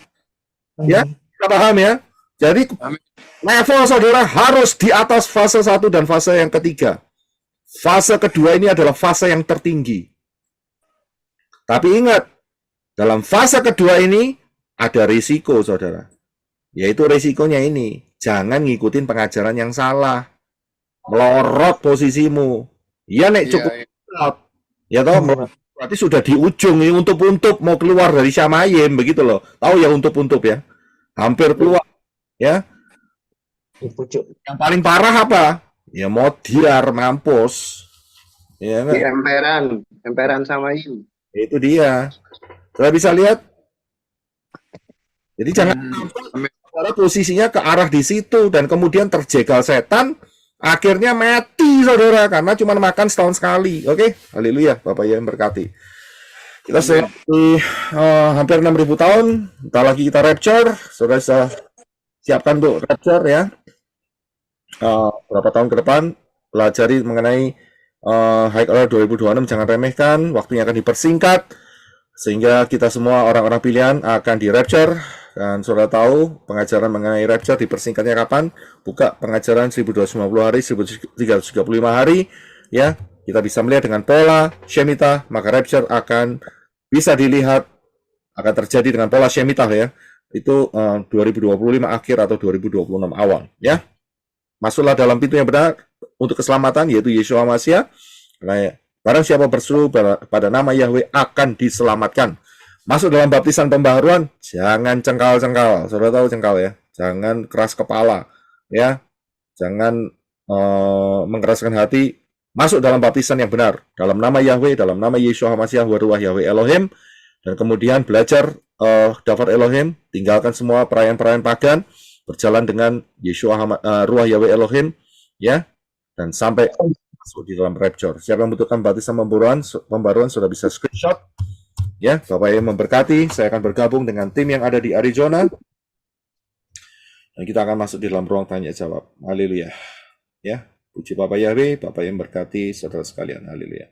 ya, kita paham ya? Jadi level saudara harus di atas fase 1 dan fase yang ketiga. Fase kedua ini adalah fase yang tertinggi. Tapi ingat, dalam fase kedua ini ada risiko, saudara. Yaitu risikonya ini, jangan ngikutin pengajaran yang salah. Melorot posisimu. Ya, nek cukup. Ya toh, berarti sudah di ujung ini untuk mau keluar dari Syamayim, begitu loh. Tahu ya untuk ya. Hampir keluar, ya. Yang paling parah apa? Ya modiar, mampus. Ya, Di emperan Syamayim. itu dia. Kita bisa lihat. Jadi jangan sampai posisinya ke arah di situ dan kemudian terjegal setan, akhirnya mati saudara karena cuma makan setahun sekali. Oke, haleluya, Bapak yang berkati. Kita hampir 6.000 tahun, entar lagi kita rapture. Saudara bisa siapkan untuk rapture ya. Berapa tahun ke depan pelajari mengenai Haikal 2026, jangan remehkan, waktunya akan dipersingkat sehingga kita semua orang-orang pilihan akan di rapture. Dan saudara tahu pengajaran mengenai rapture dipersingkatnya kapan? Buka pengajaran 1250 hari, 1335 hari ya. Kita bisa melihat dengan pola Shemitah, maka rapture akan bisa dilihat akan terjadi dengan pola Shemitah ya. Itu 2025 akhir atau 2026 awal ya. Masuklah dalam pintu yang benar untuk keselamatan, yaitu Yeshua Masih. Barang siapa berseru pada nama Yahweh akan diselamatkan. Masuk dalam baptisan pembaharuan, jangan cengkal-cengkal. Saudara tahu cengkal ya? Jangan keras kepala, ya. Jangan mengeraskan hati. Masuk dalam baptisan yang benar, dalam nama Yahweh, dalam nama Yeshua Masih, Ruah Yahweh Elohim, dan kemudian belajar Dafar Elohim, tinggalkan semua perayaan-perayaan pagan, berjalan dengan Yeshua Ruah Yahweh Elohim, ya, dan sampai masuk di dalam rapture. Siapa yang membutuhkan baptisan pembaruan sudah bisa screenshot. Ya, Bapak yang memberkati, saya akan bergabung dengan tim yang ada di Arizona. Dan kita akan masuk di dalam ruang tanya jawab. Haleluya. Ya, puji Bapak Yahweh, Bapak yang memberkati saudara sekalian. Haleluya.